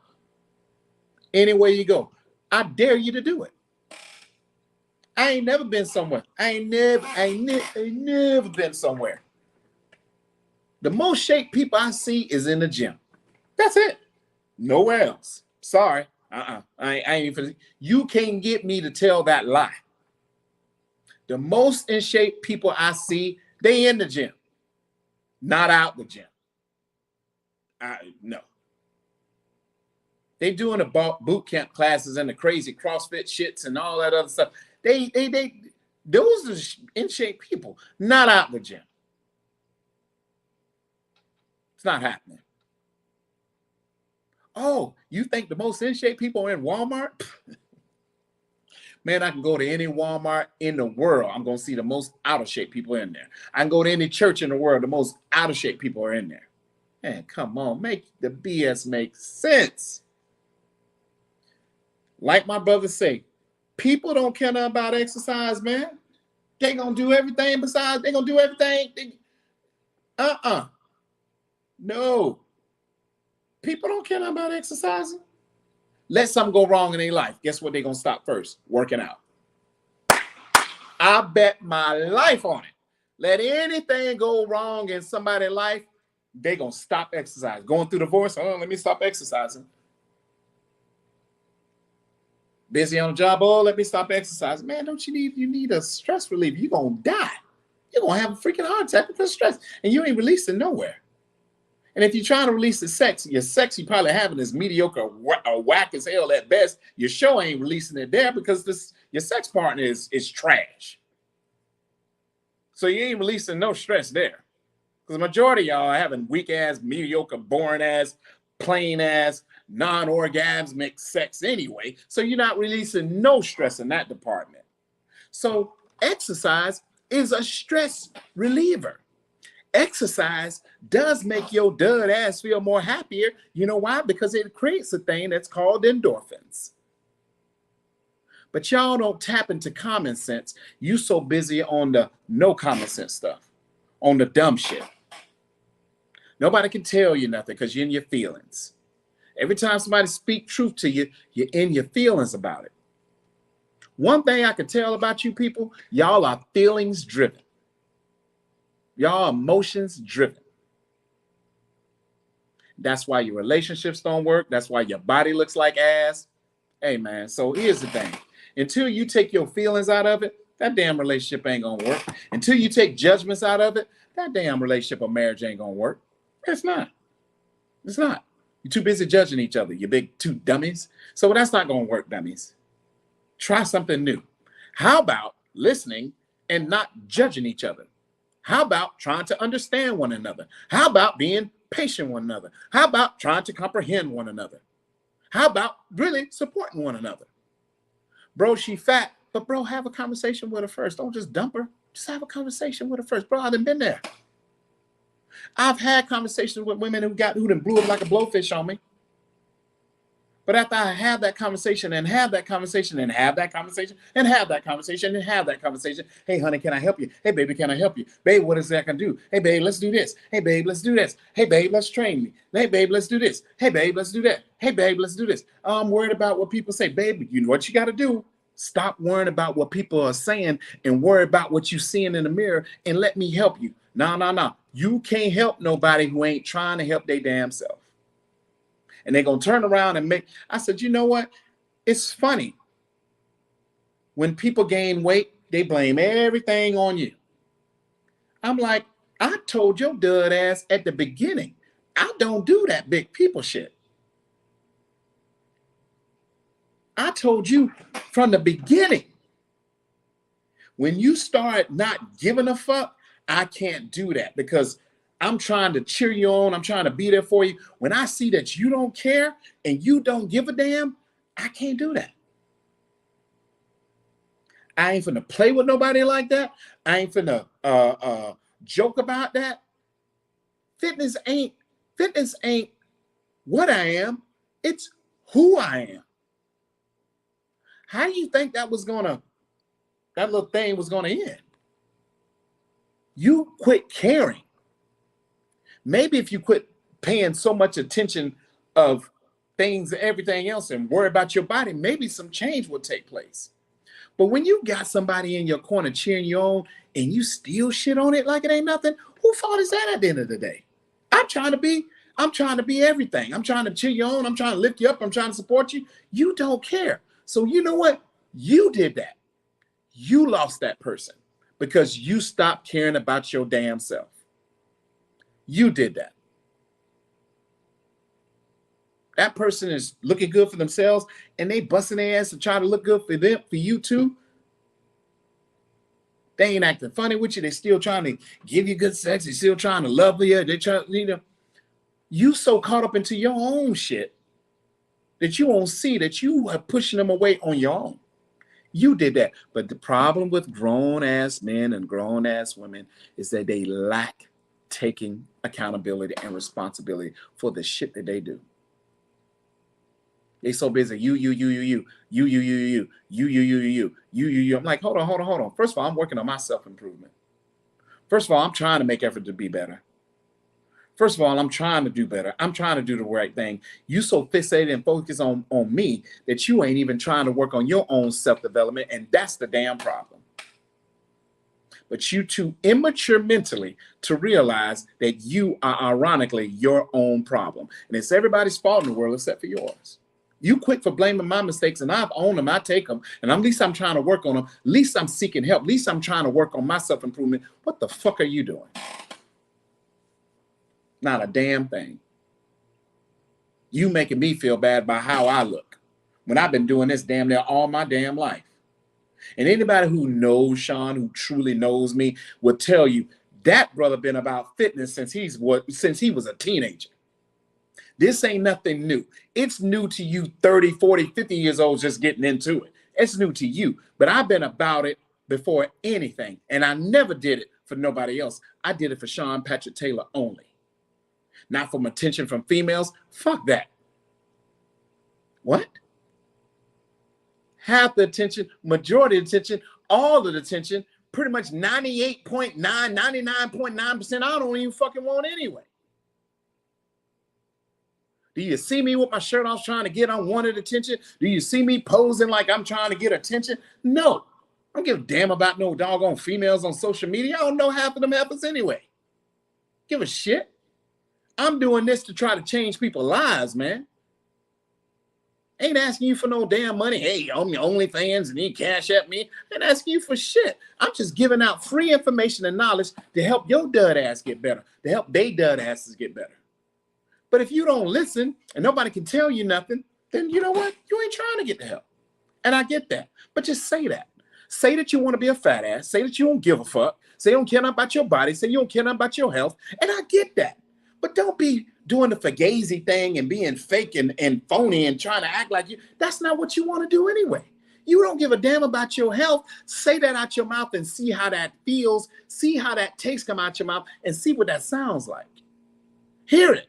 Anywhere you go. I dare you to do it. I ain't never been somewhere. I ain't never been somewhere. The most shaped people I see is in the gym. That's it. Nowhere else. Sorry. I ain't even. You can't get me to tell that lie. The most in shape people I see, they in the gym, not out the gym. No. They doing the boot camp classes and the crazy CrossFit shits and all that other stuff. Those are in shape people, not out the gym. It's not happening. Oh, you think the most in shape people are in Walmart? Man, I can go to any Walmart in the world. I'm going to see the most out of shape people in there. I can go to any church in the world. The most out of shape people are in there. Man, come on. Make the BS make sense. Like my brothers say, people don't care nothing about exercise, man. They going to do everything besides. They going to do everything. No. People don't care nothing about exercising. Let something go wrong in their life. Guess what they're going to stop first? Working out. I bet my life on it. Let anything go wrong in somebody's life, they're going to stop exercising. Going through divorce, oh, let me stop exercising. Busy on the job, oh, let me stop exercising. Man, you need a stress reliever. You're going to die. You're going to have a freaking heart attack because of stress. And you ain't releasing nowhere. And if you're trying to release the sex, your sex you probably having is mediocre or whack as hell at best. Your show ain't releasing it there because your sex partner is trash. So you ain't releasing no stress there. Because the majority of y'all are having weak ass, mediocre, boring ass, plain ass, non-orgasmic sex anyway. So you're not releasing no stress in that department. So exercise is a stress reliever. Exercise does make your dud ass feel more happier. You know why? Because it creates a thing that's called endorphins. But y'all don't tap into common sense. You so busy on the no common sense stuff, on the dumb shit. Nobody can tell you nothing because you're in your feelings. Every time somebody speak truth to you, you're in your feelings about it. One thing I can tell about you people, y'all are feelings driven. Y'all emotions driven. That's why your relationships don't work. That's why your body looks like ass. Hey, man, so here's the thing. Until you take your feelings out of it, that damn relationship ain't going to work. Until you take judgments out of it, that damn relationship or marriage ain't going to work. It's not. It's not. You're too busy judging each other, you big two dummies. So that's not going to work, dummies. Try something new. How about listening and not judging each other? How about trying to understand one another? How about being patient with one another? How about trying to comprehend one another? How about really supporting one another? Bro, she fat, but bro, have a conversation with her first. Don't just dump her. Just have a conversation with her first. Bro, I done been there. I've had conversations with women who done blew up like a blowfish on me. But after I have that conversation and have that conversation and have that conversation and have that conversation and have that conversation, hey, honey, can I help you? Hey, baby, can I help you? Babe, what is that I can do? Hey, babe, let's do this. Hey, babe, let's do this. Hey, babe, let's train me. Hey, babe, let's do this. Hey, babe, let's do that. Hey, babe, let's do this. I'm worried about what people say. Babe, you know what you got to do? Stop worrying about what people are saying and worry about what you're seeing in the mirror and let me help you. No. You can't help nobody who ain't trying to help their damn self. And they're going to turn around and I said, you know what? It's funny. When people gain weight, they blame everything on you. I'm like, I told your dud ass at the beginning, I don't do that big people shit. I told you from the beginning, when you start not giving a fuck, I can't do that because I'm trying to cheer you on. I'm trying to be there for you. When I see that you don't care and you don't give a damn, I can't do that. I ain't finna play with nobody like that. I ain't finna joke about that. Fitness ain't what I am. It's who I am. How do you think that little thing was gonna end? You quit caring. Maybe if you quit paying so much attention of things, everything else, and worry about your body, maybe some change will take place. But when you got somebody in your corner cheering you on and you still shit on it like it ain't nothing, who fault is that at the end of the day? I'm trying to be everything. I'm trying to cheer you on. I'm trying to lift you up. I'm trying to support you. You don't care. So you know what? You did that. You lost that person because you stopped caring about your damn self. You did that. That person is looking good for themselves and they busting their ass to try to look good for them, for you too. They ain't acting funny with you. They still trying to give you good sex. They still trying to love you. They try, you so caught up into your own shit that you won't see that you are pushing them away on your own. You did that. But the problem with grown ass men and grown ass women is that they lack taking accountability and responsibility for the shit that they do. They so busy. You. I'm like, hold on. First of all, I'm working on my self-improvement. First of all, I'm trying to make effort to be better. First of all, I'm trying to do better. I'm trying to do the right thing. You so fixated and focused on me that you ain't even trying to work on your own self-development, and that's the damn problem. But you too immature mentally to realize that you are ironically your own problem. And it's everybody's fault in the world except for yours. You quick for blaming my mistakes, and I've owned them. I take them, and at least I'm trying to work on them. At least I'm seeking help. At least I'm trying to work on my self-improvement. What the fuck are you doing? Not a damn thing. You making me feel bad by how I look when I've been doing this damn near all my damn life. And anybody who knows Sean, who truly knows me, will tell you that brother been about fitness since he was a teenager. This ain't nothing new. It's new to you 30, 40, 50 years old just getting into it. It's new to you. But I've been about it before anything. And I never did it for nobody else. I did it for Sean Patrick Taylor only. Not from attention from females. Fuck that. What? Half the attention, majority of the attention, all of the attention, pretty much 98.9, 99.9%, I don't even fucking want anyway. Do you see me with my shirt off trying to get unwanted attention? Do you see me posing like I'm trying to get attention? No. I don't give a damn about no doggone females on social media. I don't know half of them heifers anyway. Give a shit. I'm doing this to try to change people's lives, man. Ain't asking you for no damn money. Hey, on your OnlyFans and you cash at me. Ain't asking you for shit. I'm just giving out free information and knowledge to help your dud ass get better, to help they dud asses get better. But if you don't listen and nobody can tell you nothing, then you know what? You ain't trying to get the help. And I get that. But just say that. Say that you want to be a fat ass. Say that you don't give a fuck. Say you don't care nothing about your body. Say you don't care nothing about your health. And I get that. But don't be doing the fugazi thing and being fake and phony and trying to act like you. That's not what you want to do anyway. You don't give a damn about your health. Say that out your mouth and see how that feels. See how that taste come out your mouth and see what that sounds like. Hear it.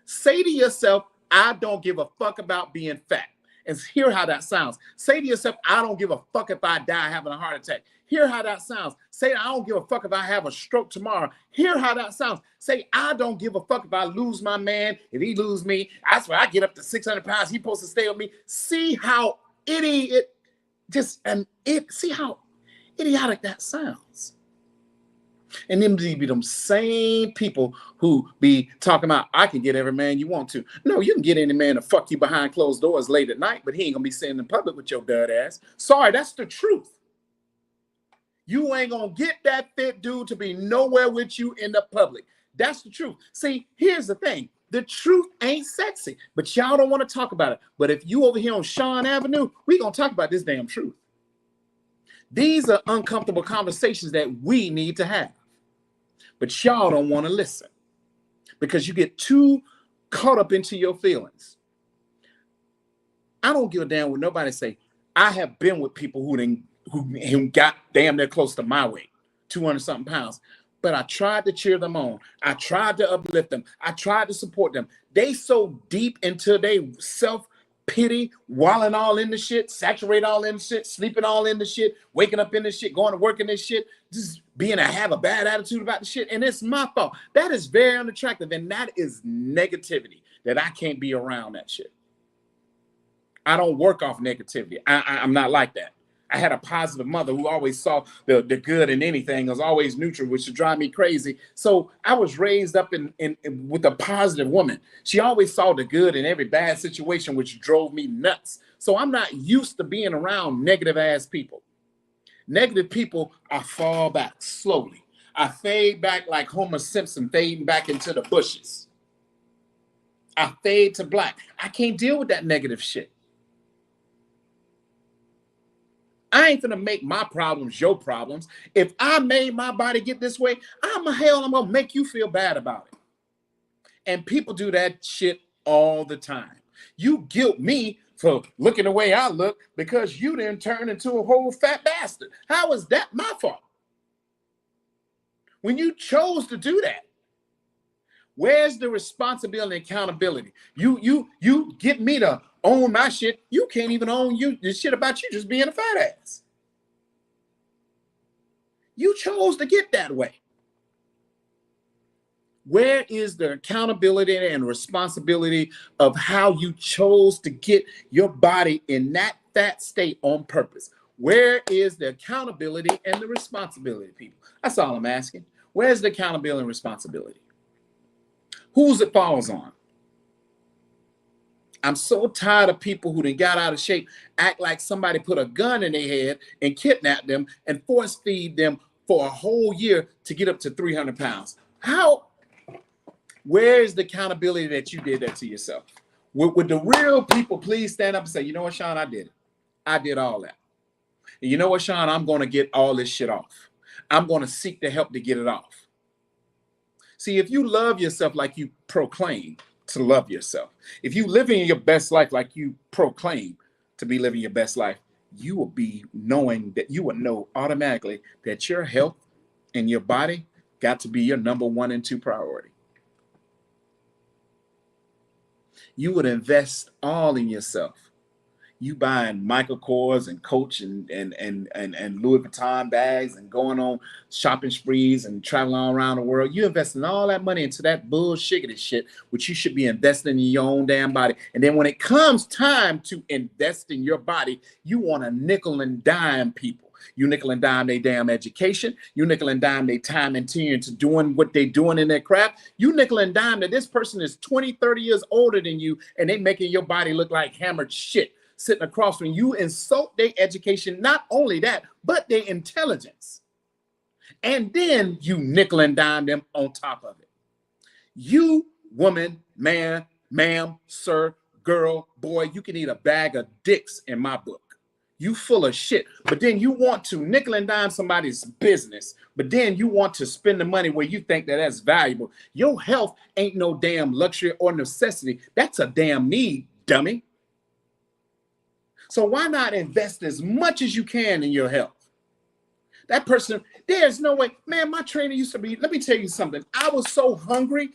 Say to yourself, I don't give a fuck about being fat. And hear how that sounds. Say to yourself, I don't give a fuck if I die having a heart attack. Hear how that sounds. Say, I don't give a fuck if I have a stroke tomorrow. Hear how that sounds. Say, I don't give a fuck if I lose my man, if he lose me. I swear I get up to 600 pounds. He supposed to stay with me. See how see how idiotic that sounds. And then be them same people who be talking about, I can get every man you want to. No, you can get any man to fuck you behind closed doors late at night, but he ain't gonna be sitting in public with your dud ass. Sorry, that's the truth. You ain't gonna get that fit dude to be nowhere with you in the public. That's the truth. See, here's the thing. The truth ain't sexy, but y'all don't want to talk about it. But if you over here on Sean Avenue, we gonna talk about this damn truth. These are uncomfortable conversations that we need to have. But y'all don't want to listen because you get too caught up into your feelings. I don't give a damn what nobody say. I have been with people who got damn near close to my weight, 200 something pounds. But I tried to cheer them on. I tried to uplift them. I tried to support them. They so deep into their self-pity, walling all in the shit, saturate all in the shit, sleeping all in the shit, waking up in the shit, going to work in this shit, just have a bad attitude about the shit. And it's my fault. That is very unattractive. And that is negativity that I can't be around that shit. I don't work off negativity. I'm not like that. I had a positive mother who always saw the good in anything, was always neutral, which would drive me crazy. So I was raised up with a positive woman. She always saw the good in every bad situation, which drove me nuts. So I'm not used to being around negative ass people. Negative people, I fall back slowly. I fade back like Homer Simpson fading back into the bushes. I fade to black. I can't deal with that negative shit. I ain't gonna make my problems your problems. If I made my body get this way, I'm gonna make you feel bad about it. And people do that shit all the time. You guilt me for looking the way I look because you didn't turn into a whole fat bastard. How is that my fault? When you chose to do that, where's the responsibility and accountability? You get me to own my shit. You can't even own the shit about you just being a fat ass. You chose to get that way. Where is the accountability and responsibility of how you chose to get your body in that fat state on purpose? Where is the accountability and the responsibility, people? That's all I'm asking. Where's the accountability and responsibility? Who's it falls on? I'm so tired of people who done got out of shape, act like somebody put a gun in their head and kidnapped them and force feed them for a whole year to get up to 300 pounds. Where is the accountability that you did that to yourself? Would the real people please stand up and say, you know what, Sean, I did it. I did all that. And you know what, Sean, I'm going to get all this shit off. I'm going to seek the help to get it off. See, if you love yourself like you proclaim to love yourself, if you live in your best life like you proclaim to be living your best life, you will be knowing that you will know automatically that your health and your body got to be your number 1 and 2 priority. You would invest all in yourself. You buying Michael Kors and Coach and Louis Vuitton bags and going on shopping sprees and traveling all around the world. You investing all that money into that bullshit shit, which you should be investing in your own damn body. And then when it comes time to invest in your body, you want to nickel and dime people. You nickel and dime their damn education. You nickel and dime their time and tenure to doing what they doing in their craft. You nickel and dime that this person is 20, 30 years older than you and they making your body look like hammered shit sitting across from you. Insult their education, not only that, but their intelligence. And then you nickel and dime them on top of it. You, woman, man, ma'am, sir, girl, boy, you can eat a bag of dicks in my book. You full of shit. But then you want to nickel and dime somebody's business. But then you want to spend the money where you think that that's valuable. Your health ain't no damn luxury or necessity. That's a damn need, dummy. So why not invest as much as you can in your health? That person, there's no way. Man, my trainer used to be, let me tell you something. I was so hungry.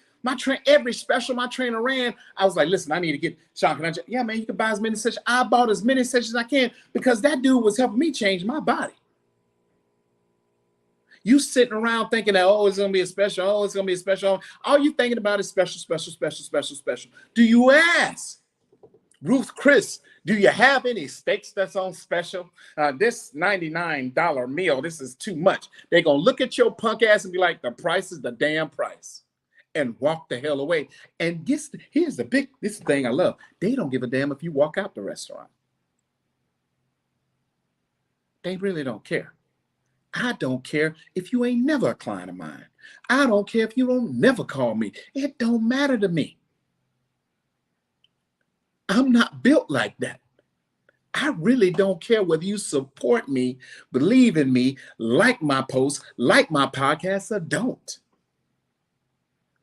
Every special my trainer ran, I was like, listen, I need to get, Sean, can I? Yeah, man, you can buy as many sessions. I bought as many sessions as I can because that dude was helping me change my body. You sitting around thinking that, oh, it's going to be a special. Oh, it's going to be a special. All you thinking about is special, special, special, special, special. Do you ask Ruth Chris, do you have any steaks that's on special? This $99 meal, this is too much. They're going to look at your punk ass and be like, the price is the damn price. And walk the hell away. And this is the thing I love. They don't give a damn if you walk out the restaurant. They really don't care. I don't care if you ain't never a client of mine. I don't care if you don't never call me. It don't matter to me. I'm not built like that. I really don't care whether you support me, believe in me, like my posts, like my podcasts, or don't.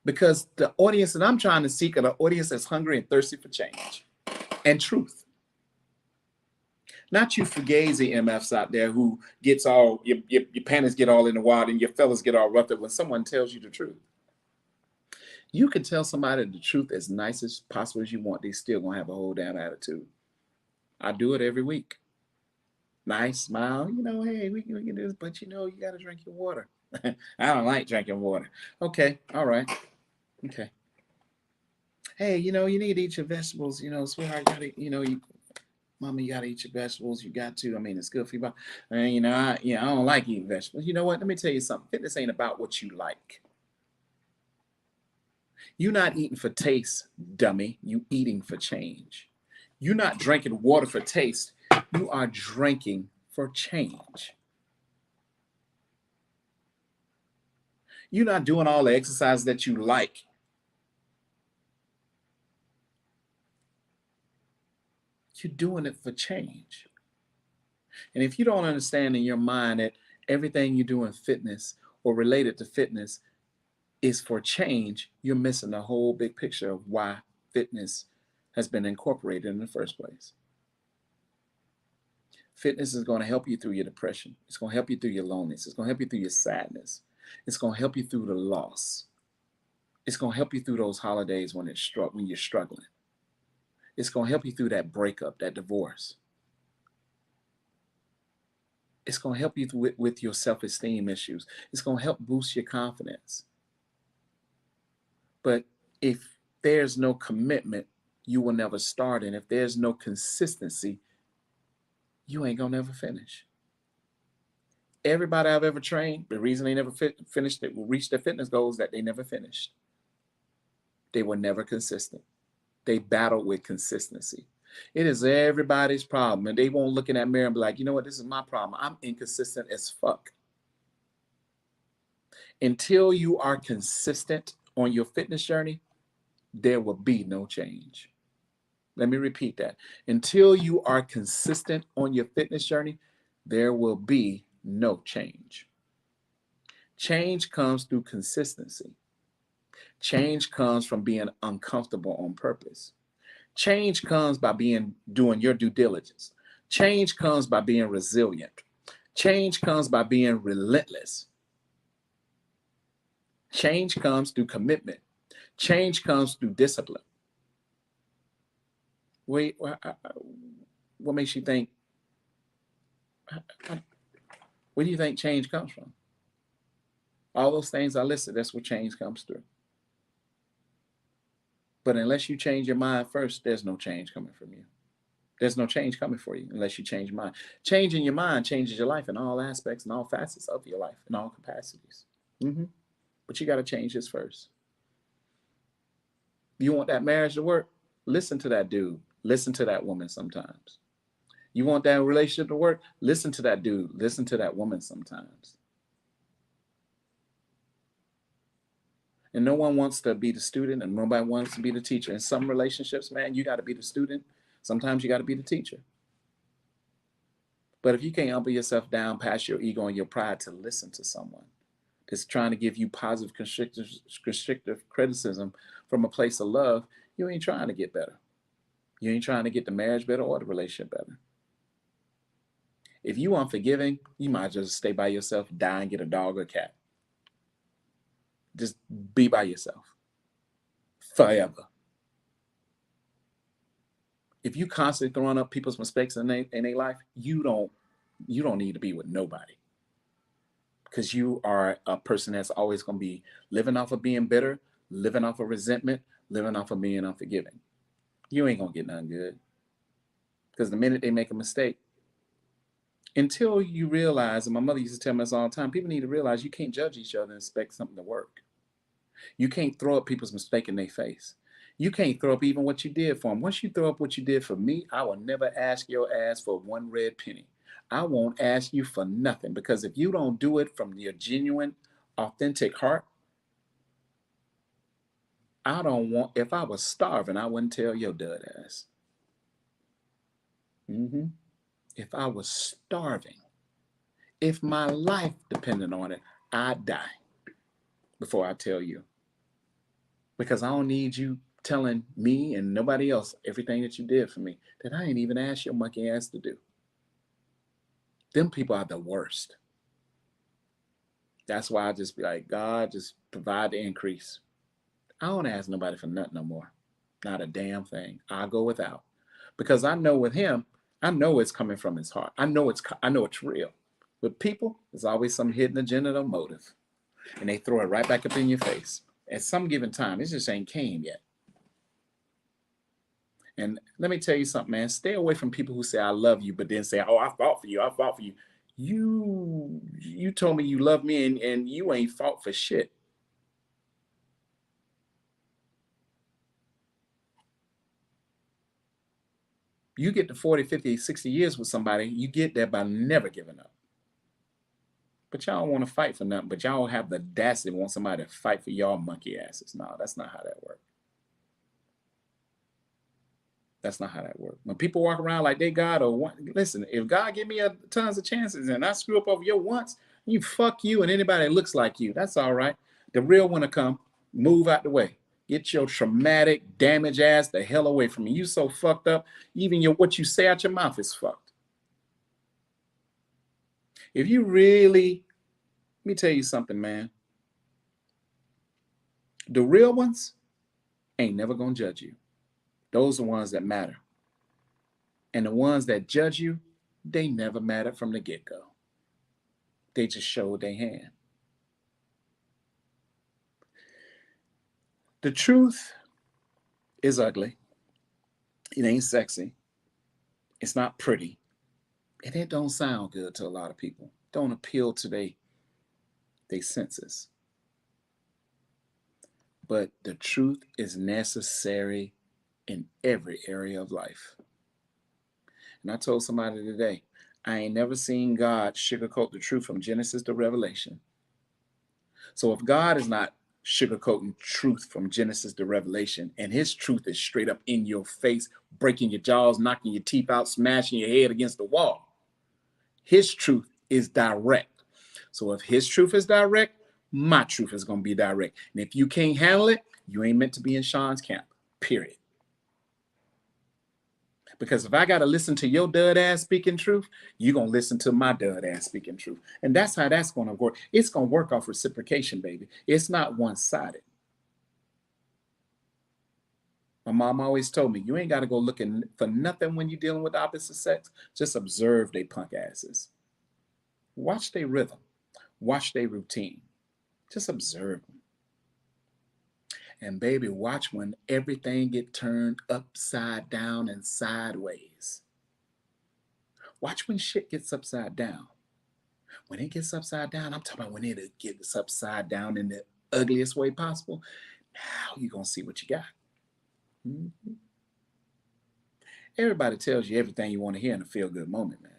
Because the audience that I'm trying to seek are the audience that's hungry and thirsty for change and truth. Not you fugazi MFs out there who gets all, your panties get all in the wild and your fellas get all roughed up when someone tells you the truth. You can tell somebody the truth as nice as possible as you want. They still gonna have a whole damn attitude. I do it every week. Nice smile, hey, we can do this, but you got to drink your water. I don't like drinking water. Okay, all right. Okay. Hey, you need to eat your vegetables. Sweetheart, mama, you got to eat your vegetables. You got to. I mean, it's good for you. And, I don't like eating vegetables. You know what? Let me tell you something. Fitness ain't about what you like. You're not eating for taste, dummy. You eating for change. You're not drinking water for taste. You are drinking for change. You're not doing all the exercise that you like. You're doing it for change. And if you don't understand in your mind that everything you do in fitness or related to fitness is for change, you're missing the whole big picture of why fitness has been incorporated in the first place. Fitness is going to help you through your depression. It's going to help you through your loneliness. It's going to help you through your sadness. It's going to help you through the loss. It's going to help you through those holidays when you're struggling. It's going to help you through that breakup, that divorce. It's going to help you with your self-esteem issues. It's going to help boost your confidence. But if there's no commitment, you will never start. And if there's no consistency, you ain't going to never finish. Everybody I've ever trained, the reason they never finished it, will reach their fitness goals, that they never finished. They were never consistent. They battled with consistency. It is everybody's problem. And they won't look in that mirror and be like, you know what, this is my problem. I'm inconsistent as fuck. Until you are consistent on your fitness journey, there will be no change. Let me repeat that. Until you are consistent on your fitness journey, there will be no change. Change comes through consistency. Change comes from being uncomfortable on purpose. Change comes by doing your due diligence. Change comes by being resilient. Change comes by being relentless. Change comes through commitment. Change comes through discipline. Wait, what makes you think? Where do you think change comes from? All those things I listed, that's where change comes through. But unless you change your mind first, there's no change coming from you. There's no change coming for you unless you change your mind. Changing your mind changes your life in all aspects and all facets of your life, in all capacities. But you got to change this first. You want that marriage to work? Listen to that dude. Listen to that woman sometimes. You want that relationship to work? Listen to that dude. Listen to that woman sometimes. And no one wants to be the student and nobody wants to be the teacher. In some relationships, man, you got to be the student. Sometimes you got to be the teacher. But if you can't humble yourself down past your ego and your pride to listen to someone that's trying to give you positive constructive criticism from a place of love, you ain't trying to get better. You ain't trying to get the marriage better or the relationship better. If you unforgiving, you might just stay by yourself, die and get a dog or a cat. Just be by yourself forever. If you constantly throwing up people's mistakes in their life, you don't need to be with nobody, because you are a person that's always going to be living off of being bitter, living off of resentment, living off of being unforgiving. You ain't going to get nothing good, because the minute they make a mistake, until you realize, and my mother used to tell me this all the time, people need to realize you can't judge each other and expect something to work. You can't throw up people's mistake in their face. You can't throw up even what you did for them. Once you throw up what you did for me, I will never ask your ass for one red penny. I won't ask you for nothing, because if you don't do it from your genuine, authentic heart, I don't want, if I was starving, I wouldn't tell your dud ass. If I was starving, if my life depended on it, I'd die before I tell you. Because I don't need you telling me and nobody else everything that you did for me that I ain't even asked your monkey ass to do. Them people are the worst. That's why I just be like, God, just provide the increase. I don't ask nobody for nothing no more. Not a damn thing. I'll go without. Because I know with him, I know it's coming from his heart. I know it's real. With people, there's always some hidden agenda or motive. And they throw it right back up in your face. At some given time, it just ain't came yet. And let me tell you something, man. Stay away from people who say I love you, but then say, oh, I fought for you. I fought for you. You told me you love me, and you ain't fought for shit. You get to 40, 50, 60 years with somebody, you get there by never giving up. But y'all don't want to fight for nothing, but y'all have the audacity to want somebody to fight for y'all monkey asses. No, that's not how that works. That's not how that works. When people walk around like they God or what, listen, if God give me tons of chances and I screw up over your once, you fuck you and anybody that looks like you. That's all right. The real one to come, move out the way. Get your traumatic, damaged ass the hell away from me. You so fucked up, even what you say out your mouth is fucked. If you really, let me tell you something, man. The real ones ain't never gonna judge you. Those are the ones that matter. And the ones that judge you, they never mattered from the get-go. They just showed their hand. The truth is ugly. It ain't sexy. It's not pretty. And it don't sound good to a lot of people. Don't appeal to their senses. But the truth is necessary in every area of life. And I told somebody today, I ain't never seen God sugarcoat the truth from Genesis to Revelation. So if God is not sugarcoating truth from Genesis to Revelation, and his truth is straight up in your face, breaking your jaws, knocking your teeth out, smashing your head against the wall, his truth is direct. So if his truth is direct, my truth is going to be direct. And if you can't handle it, you ain't meant to be in Sean's camp, period. Because if I got to listen to your dud ass speaking truth, you're going to listen to my dud ass speaking truth. And that's how that's going to work. It's going to work off reciprocation, baby. It's not one-sided. My mom always told me, you ain't got to go looking for nothing when you're dealing with the opposite sex. Just observe they punk asses. Watch their rhythm. Watch their routine. Just observe them. And baby, watch when everything get turned upside down and sideways. Watch when shit gets upside down. When it gets upside down, I'm talking about when it gets upside down in the ugliest way possible. Now you're going to see what you got. Mm-hmm. Everybody tells you everything you want to hear in a feel-good moment, man.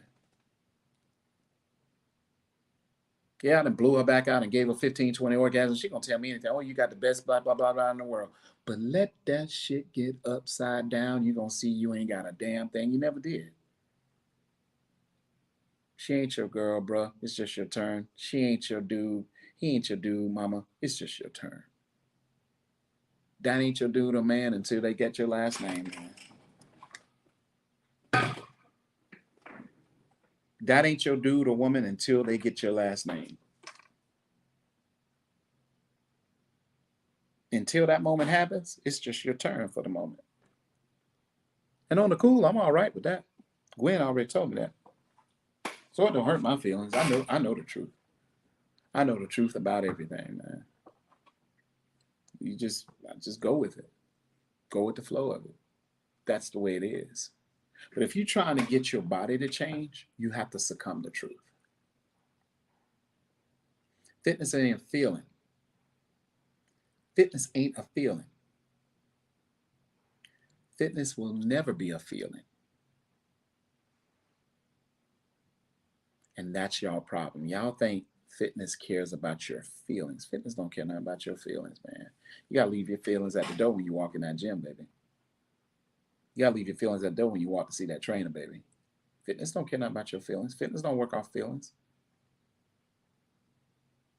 Yeah, I done blew her back out and gave her 15, 20 orgasms. She gonna tell me anything. Oh, you got the best blah, blah, blah, blah in the world. But let that shit get upside down. You're gonna see you ain't got a damn thing you never did. She ain't your girl, bro. It's just your turn. She ain't your dude. He ain't your dude, mama. It's just your turn. That ain't your dude or man until they get your last name, man. That ain't your dude or woman until they get your last name. Until that moment happens, it's just your turn for the moment. And on the cool, I'm all right with that. Gwen already told me that. So it don't hurt my feelings. I know the truth. I know the truth about everything, man. I just go with it. Go with the flow of it. That's the way it is. But if you're trying to get your body to change, you have to succumb to truth. Fitness ain't a feeling. Fitness ain't a feeling. Fitness will never be a feeling. And that's y'all problem. Y'all think fitness cares about your feelings. Fitness don't care nothing about your feelings, man. You gotta leave your feelings at the door when you walk in that gym, baby. You gotta leave your feelings at the door when you walk to see that trainer, baby. Fitness don't care nothing about your feelings. Fitness don't work off feelings.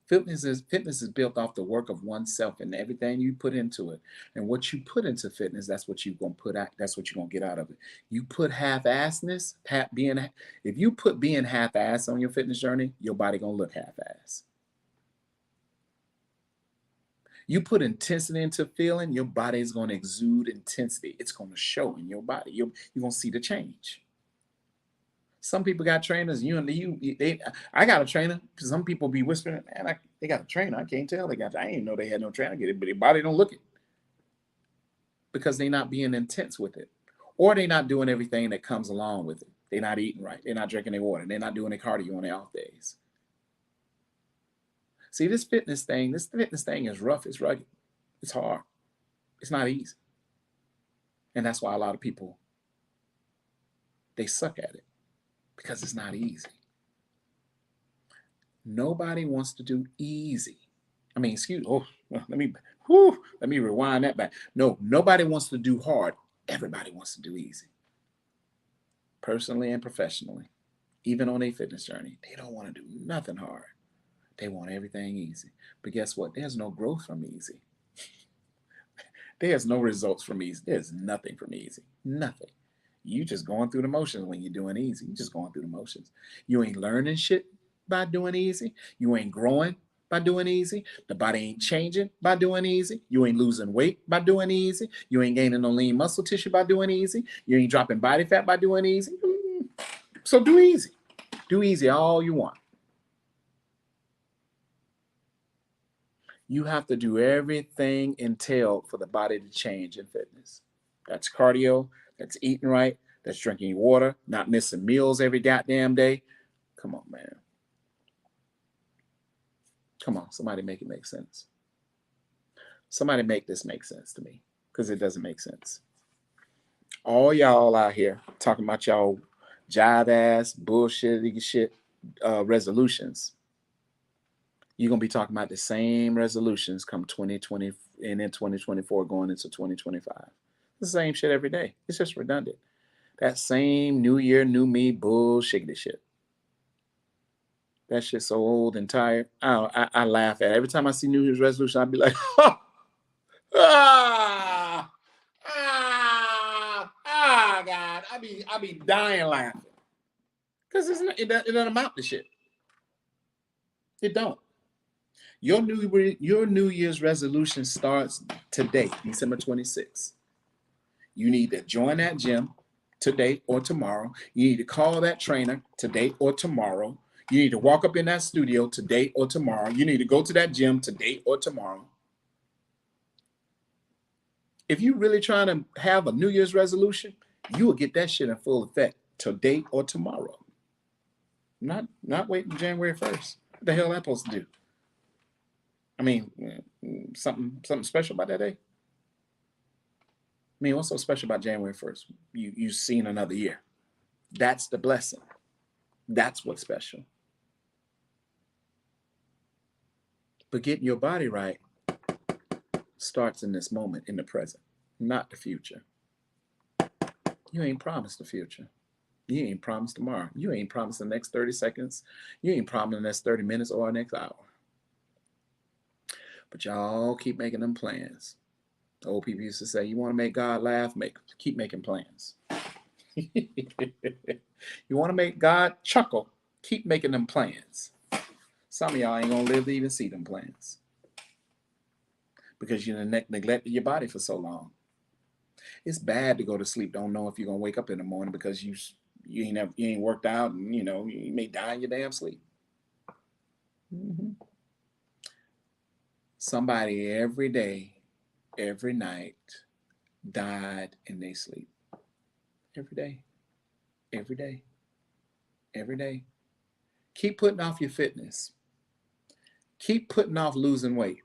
Fitness is built off the work of oneself and everything you put into it. And what you put into fitness, that's what you're gonna put out. That's what you're gonna get out of it. You put half-assedness, if you put being half-ass on your fitness journey, your body gonna look half-ass. You put intensity into feeling, your body is gonna exude intensity. It's gonna show in your body. You're gonna see the change. Some people got trainers. I got a trainer. Some people be whispering, man, they got a trainer. I can't tell they got. I didn't know they had no trainer. Get it, but their body don't look it because they're not being intense with it, or they're not doing everything that comes along with it. They're not eating right. They're not drinking their water. They're not doing their cardio on their off days. See, this fitness thing is rough. It's rugged. It's hard. It's not easy, and that's why a lot of people they suck at it. Because it's not easy. Nobody wants to do easy. I mean, let me rewind that back. No, nobody wants to do hard. Everybody wants to do easy. Personally and professionally, even on a fitness journey, they don't want to do nothing hard. They want everything easy. But guess what? There's no growth from easy. There's no results from easy. There's nothing from easy. Nothing. You just going through the motions when you're doing easy. You just going through the motions. You ain't learning shit by doing easy. You ain't growing by doing easy. The body ain't changing by doing easy. You ain't losing weight by doing easy. You ain't gaining no lean muscle tissue by doing easy. You ain't dropping body fat by doing easy. So do easy. Do easy all you want. You have to do everything entailed for the body to change in fitness. That's cardio. That's eating right. That's drinking water, not missing meals every goddamn day. Come on, man. Come on, somebody make it make sense. Somebody make this make sense to me, because it doesn't make sense. All y'all out here talking about y'all jive ass bullshit shit resolutions. You're gonna be talking about the same resolutions come 2020 and then 2024 going into 2025. The same shit every day. It's just redundant. That same new year, new me bullshit shit. That shit's so old and tired. I laugh at it. Every time I see New Year's resolution, I'd be like, God. I be dying laughing. Because it doesn't amount to shit. It don't. Your New Year's resolution starts today, December 26th. You need to join that gym today or tomorrow. You need to call that trainer today or tomorrow. You need to walk up in that studio today or tomorrow. You need to go to that gym today or tomorrow. If you're really trying to have a New Year's resolution, you will get that shit in full effect today or tomorrow. Not waiting January 1st. What the hell am I supposed to do? I mean, something special about that day? I mean, what's so special about January 1st? You've seen another year. That's the blessing. That's what's special. But getting your body right starts in this moment, in the present, not the future. You ain't promised the future. You ain't promised tomorrow. You ain't promised the next 30 seconds. You ain't promised the next 30 minutes or the next hour. But y'all keep making them plans. The old people used to say, you want to make God laugh, keep making plans. You want to make God chuckle, keep making them plans. Some of y'all ain't going to live to even see them plans. Because you neglected your body for so long. It's bad to go to sleep, don't know if you're going to wake up in the morning because you ain't worked out, and you may die in your damn sleep. Mm-hmm. Somebody every day, every night died in their sleep. Every day. Every day. Every day. Keep putting off your fitness. Keep putting off losing weight.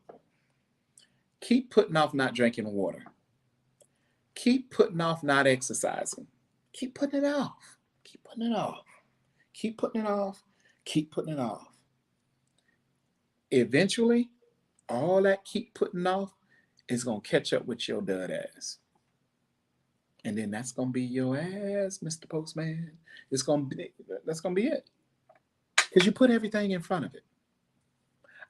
Keep putting off not drinking water. Keep putting off not exercising. Keep putting it off. Keep putting it off. Keep putting it off. Keep putting it off. Eventually, all that keep putting off is going to catch up with your dud ass. And then that's going to be your ass, Mr. Postman. That's going to be it. Because you put everything in front of it.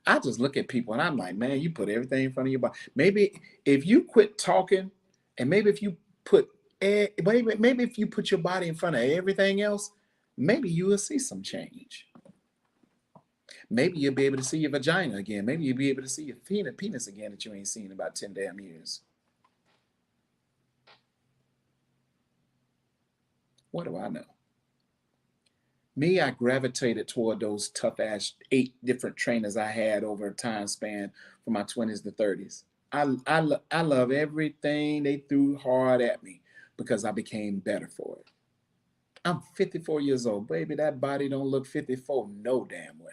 I just look at people and I'm like, man, you put everything in front of your body. Maybe if you quit talking, and maybe if you put your body in front of everything else, maybe you will see some change. Maybe you'll be able to see your vagina again. Maybe you'll be able to see your penis again that you ain't seen in about 10 damn years. What do I know? Me, I gravitated toward those tough ass 8 different trainers I had over a time span from my 20s to 30s. I love everything they threw hard at me because I became better for it. I'm 54 years old. Baby, that body don't look 54 no damn well.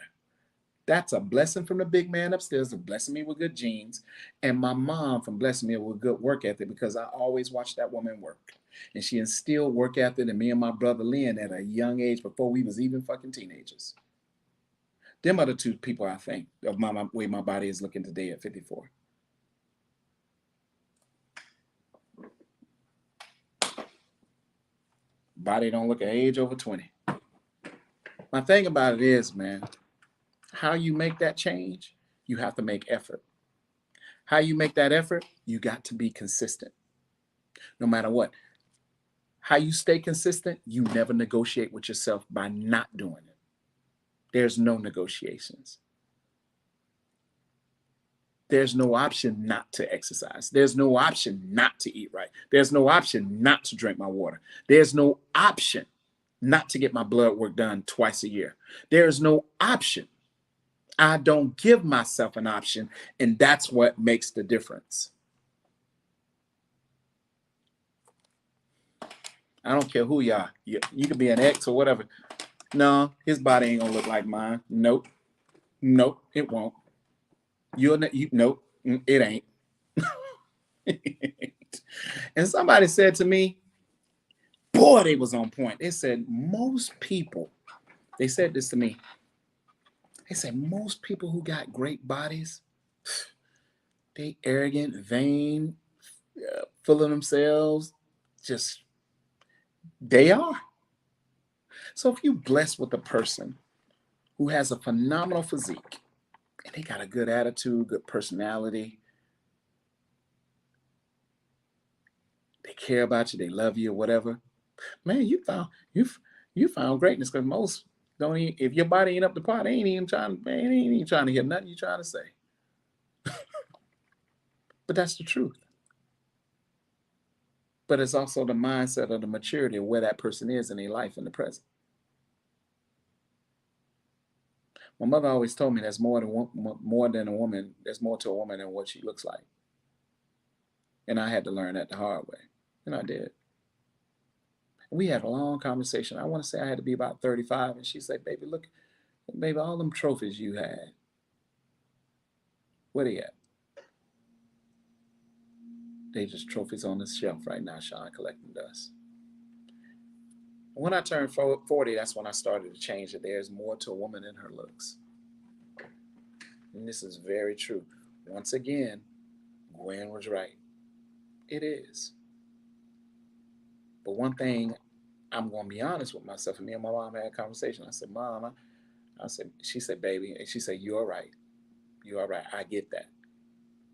That's a blessing from the big man upstairs, of blessing me with good genes, and my mom from blessing me with good work ethic, because I always watched that woman work. And she instilled work ethic in me and my brother Lynn at a young age before we was even fucking teenagers. Them are the 2 people I think of my way my body is looking today at 54. Body don't look an age over 20. My thing about it is, man, how you make that change, you have to make effort. How you make that effort, you got to be consistent. No matter what. How you stay consistent, you never negotiate with yourself by not doing it. There's no negotiations. There's no option not to exercise. There's no option not to eat right. There's no option not to drink my water. There's no option not to get my blood work done twice a year. There's no option. I don't give myself an option, and that's what makes the difference. I don't care who you are. You could be an ex or whatever. No, his body ain't gonna look like mine. Nope, it won't. Nope, it ain't. And somebody said to me, boy, they was on point. They said most people, they said this to me. They said most people who got great bodies, they arrogant, vain, full of themselves, just they are. So if you blessed with a person who has a phenomenal physique and they got a good attitude, good personality, they care about you, they love you, or whatever, man, you found greatness. Because most don't even, if your body ain't up to par, they ain't even trying to hear nothing you're trying to say. But that's the truth. But it's also the mindset of the maturity of where that person is in their life in the present. My mother always told me there's more than a woman. There's more to a woman than what she looks like. And I had to learn that the hard way. And I did. We had a long conversation. I want to say I had to be about 35. And she said, baby, look, baby, all them trophies you had, where they at? They just trophies on the shelf right now, Sean, collecting dust. When I turned 40, that's when I started to change that there's more to a woman than her looks. And this is very true. Once again, Gwen was right. It is. But one thing, I'm going to be honest with myself, and me and my mom had a conversation. I said, Mom, she said, baby, and she said, you're right. You are right. I get that.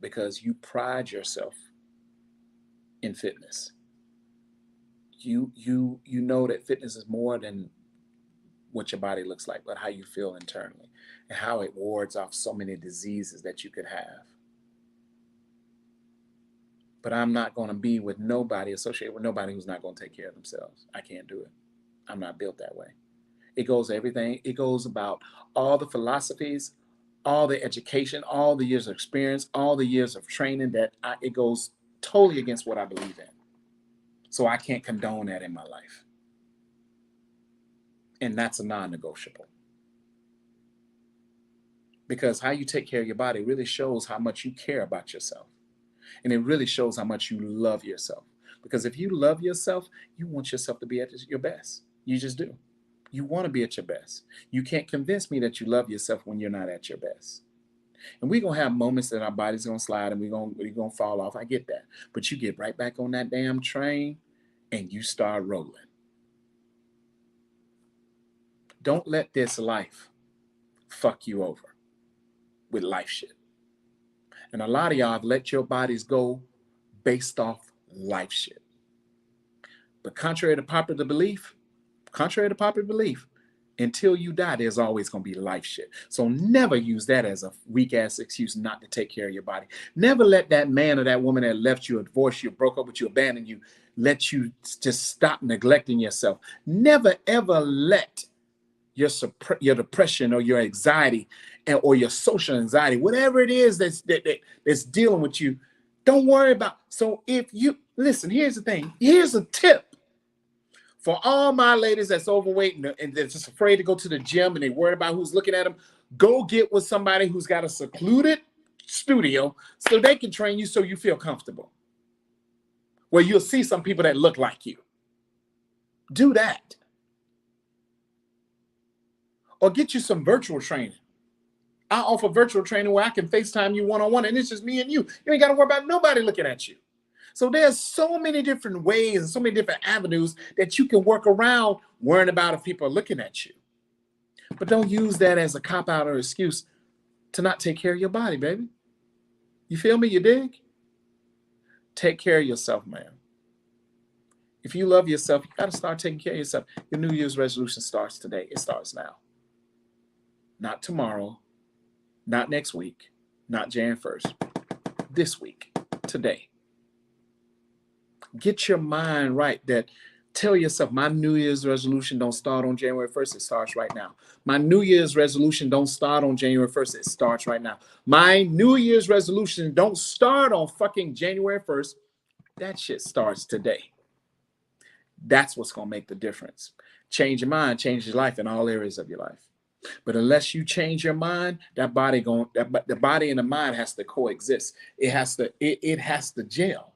Because you pride yourself in fitness. You know that fitness is more than what your body looks like, but how you feel internally and how it wards off so many diseases that you could have. But I'm not going to be with nobody, associated with nobody who's not going to take care of themselves. I can't do it. I'm not built that way. It goes everything. It goes about all the philosophies, all the education, all the years of experience, all the years of training it goes totally against what I believe in. So I can't condone that in my life. And that's a non-negotiable. Because how you take care of your body really shows how much you care about yourself. And it really shows how much you love yourself. Because if you love yourself, you want yourself to be at your best. You just do. You want to be at your best. You can't convince me that you love yourself when you're not at your best. And we're going to have moments that our body's going to slide and we're going to fall off. I get that. But you get right back on that damn train and you start rolling. Don't let this life fuck you over with life shit. And a lot of y'all have let your bodies go based off life shit. But contrary to popular belief, until you die, there's always going to be life shit. So never use that as a weak ass excuse not to take care of your body. Never let that man or that woman that left you or divorced you, broke up with you, abandoned you, let you just stop neglecting yourself. Never ever let your depression or your anxiety or your social anxiety, whatever it is that's dealing with you, don't worry about. So if you listen, here's the thing. Here's a tip for all my ladies that's overweight and they're just afraid to go to the gym and they worry about who's looking at them. Go get with somebody who's got a secluded studio so they can train you so you feel comfortable. Where you'll see some people that look like you. Do that. Or get you some virtual training. I offer virtual training where I can FaceTime you one-on-one and it's just me and you. You ain't got to worry about nobody looking at you. So there's so many different ways and so many different avenues that you can work around worrying about if people are looking at you. But don't use that as a cop-out or excuse to not take care of your body, baby. You feel me? You dig? Take care of yourself, man. If you love yourself, you got to start taking care of yourself. Your New Year's resolution starts today. It starts now. Not tomorrow, not next week, not January 1st. This week, today. Get your mind right that tell yourself, my New Year's resolution don't start on January 1st, it starts right now. My New Year's resolution don't start on January 1st, it starts right now. My New Year's resolution don't start on fucking January 1st, that shit starts today. That's what's going to make the difference. Change your mind, change your life in all areas of your life. But unless you change your mind, the body and the mind has to coexist. It has to gel.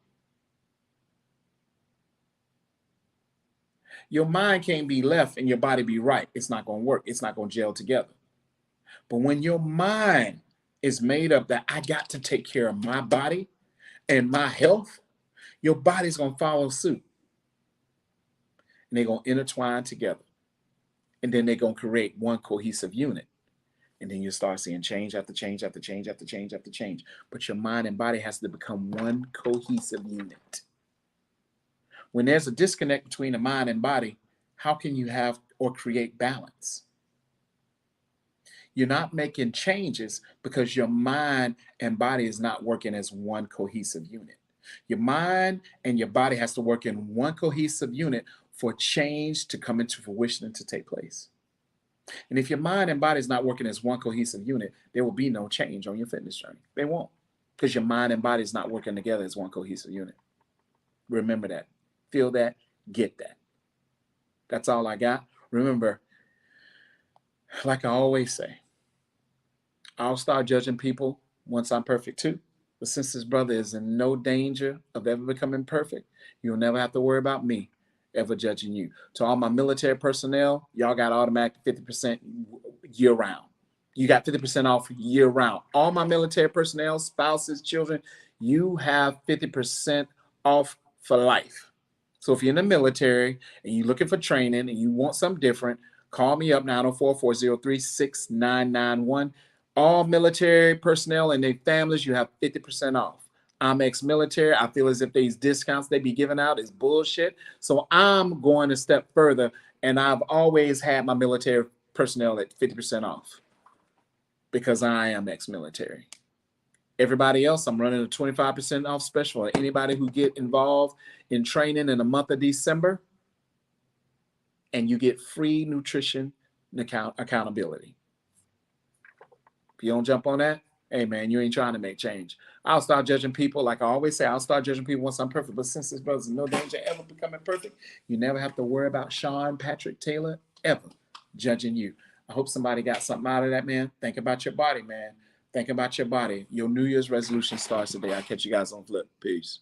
Your mind can't be left and your body be right. It's not going to work. It's not going to gel together. But when your mind is made up that I got to take care of my body and my health, your body's going to follow suit. And they're going to intertwine together. And then they're going to create one cohesive unit. And then you start seeing change after change after change after change after change. But your mind and body has to become one cohesive unit. When there's a disconnect between the mind and body, how can you have or create balance? You're not making changes because your mind and body is not working as one cohesive unit. Your mind and your body has to work in one cohesive unit for change to come into fruition and to take place. And if your mind and body is not working as one cohesive unit, there will be no change on your fitness journey. They won't, because your mind and body is not working together as one cohesive unit. Remember that. Feel that. Get that. That's all I got. Remember, like I always say, I'll start judging people once I'm perfect too. But since this brother is in no danger of ever becoming perfect, you'll never have to worry about me ever judging you. To all my military personnel, y'all got automatic 50% year round. You got 50% off year round. All my military personnel, spouses, children, you have 50% off for life. So if you're in the military and you're looking for training and you want something different, call me up 904-403-6991. All military personnel and their families, you have 50% off. I'm ex-military. I feel as if these discounts they be giving out is bullshit. So I'm going a step further, and I've always had my military personnel at 50% off because I am ex-military. Everybody else, I'm running a 25% off special. Anybody who get involved in training in the month of December, and you get free nutrition and accountability. If you don't jump on that, hey man, you ain't trying to make change. I'll start judging people. Like I always say, I'll start judging people once I'm perfect. But since this brother's in no danger ever becoming perfect, you never have to worry about Sean Patrick Taylor ever judging you. I hope somebody got something out of that, man. Think about your body, man. Think about your body. Your New Year's resolution starts today. I'll catch you guys on Flip. Peace.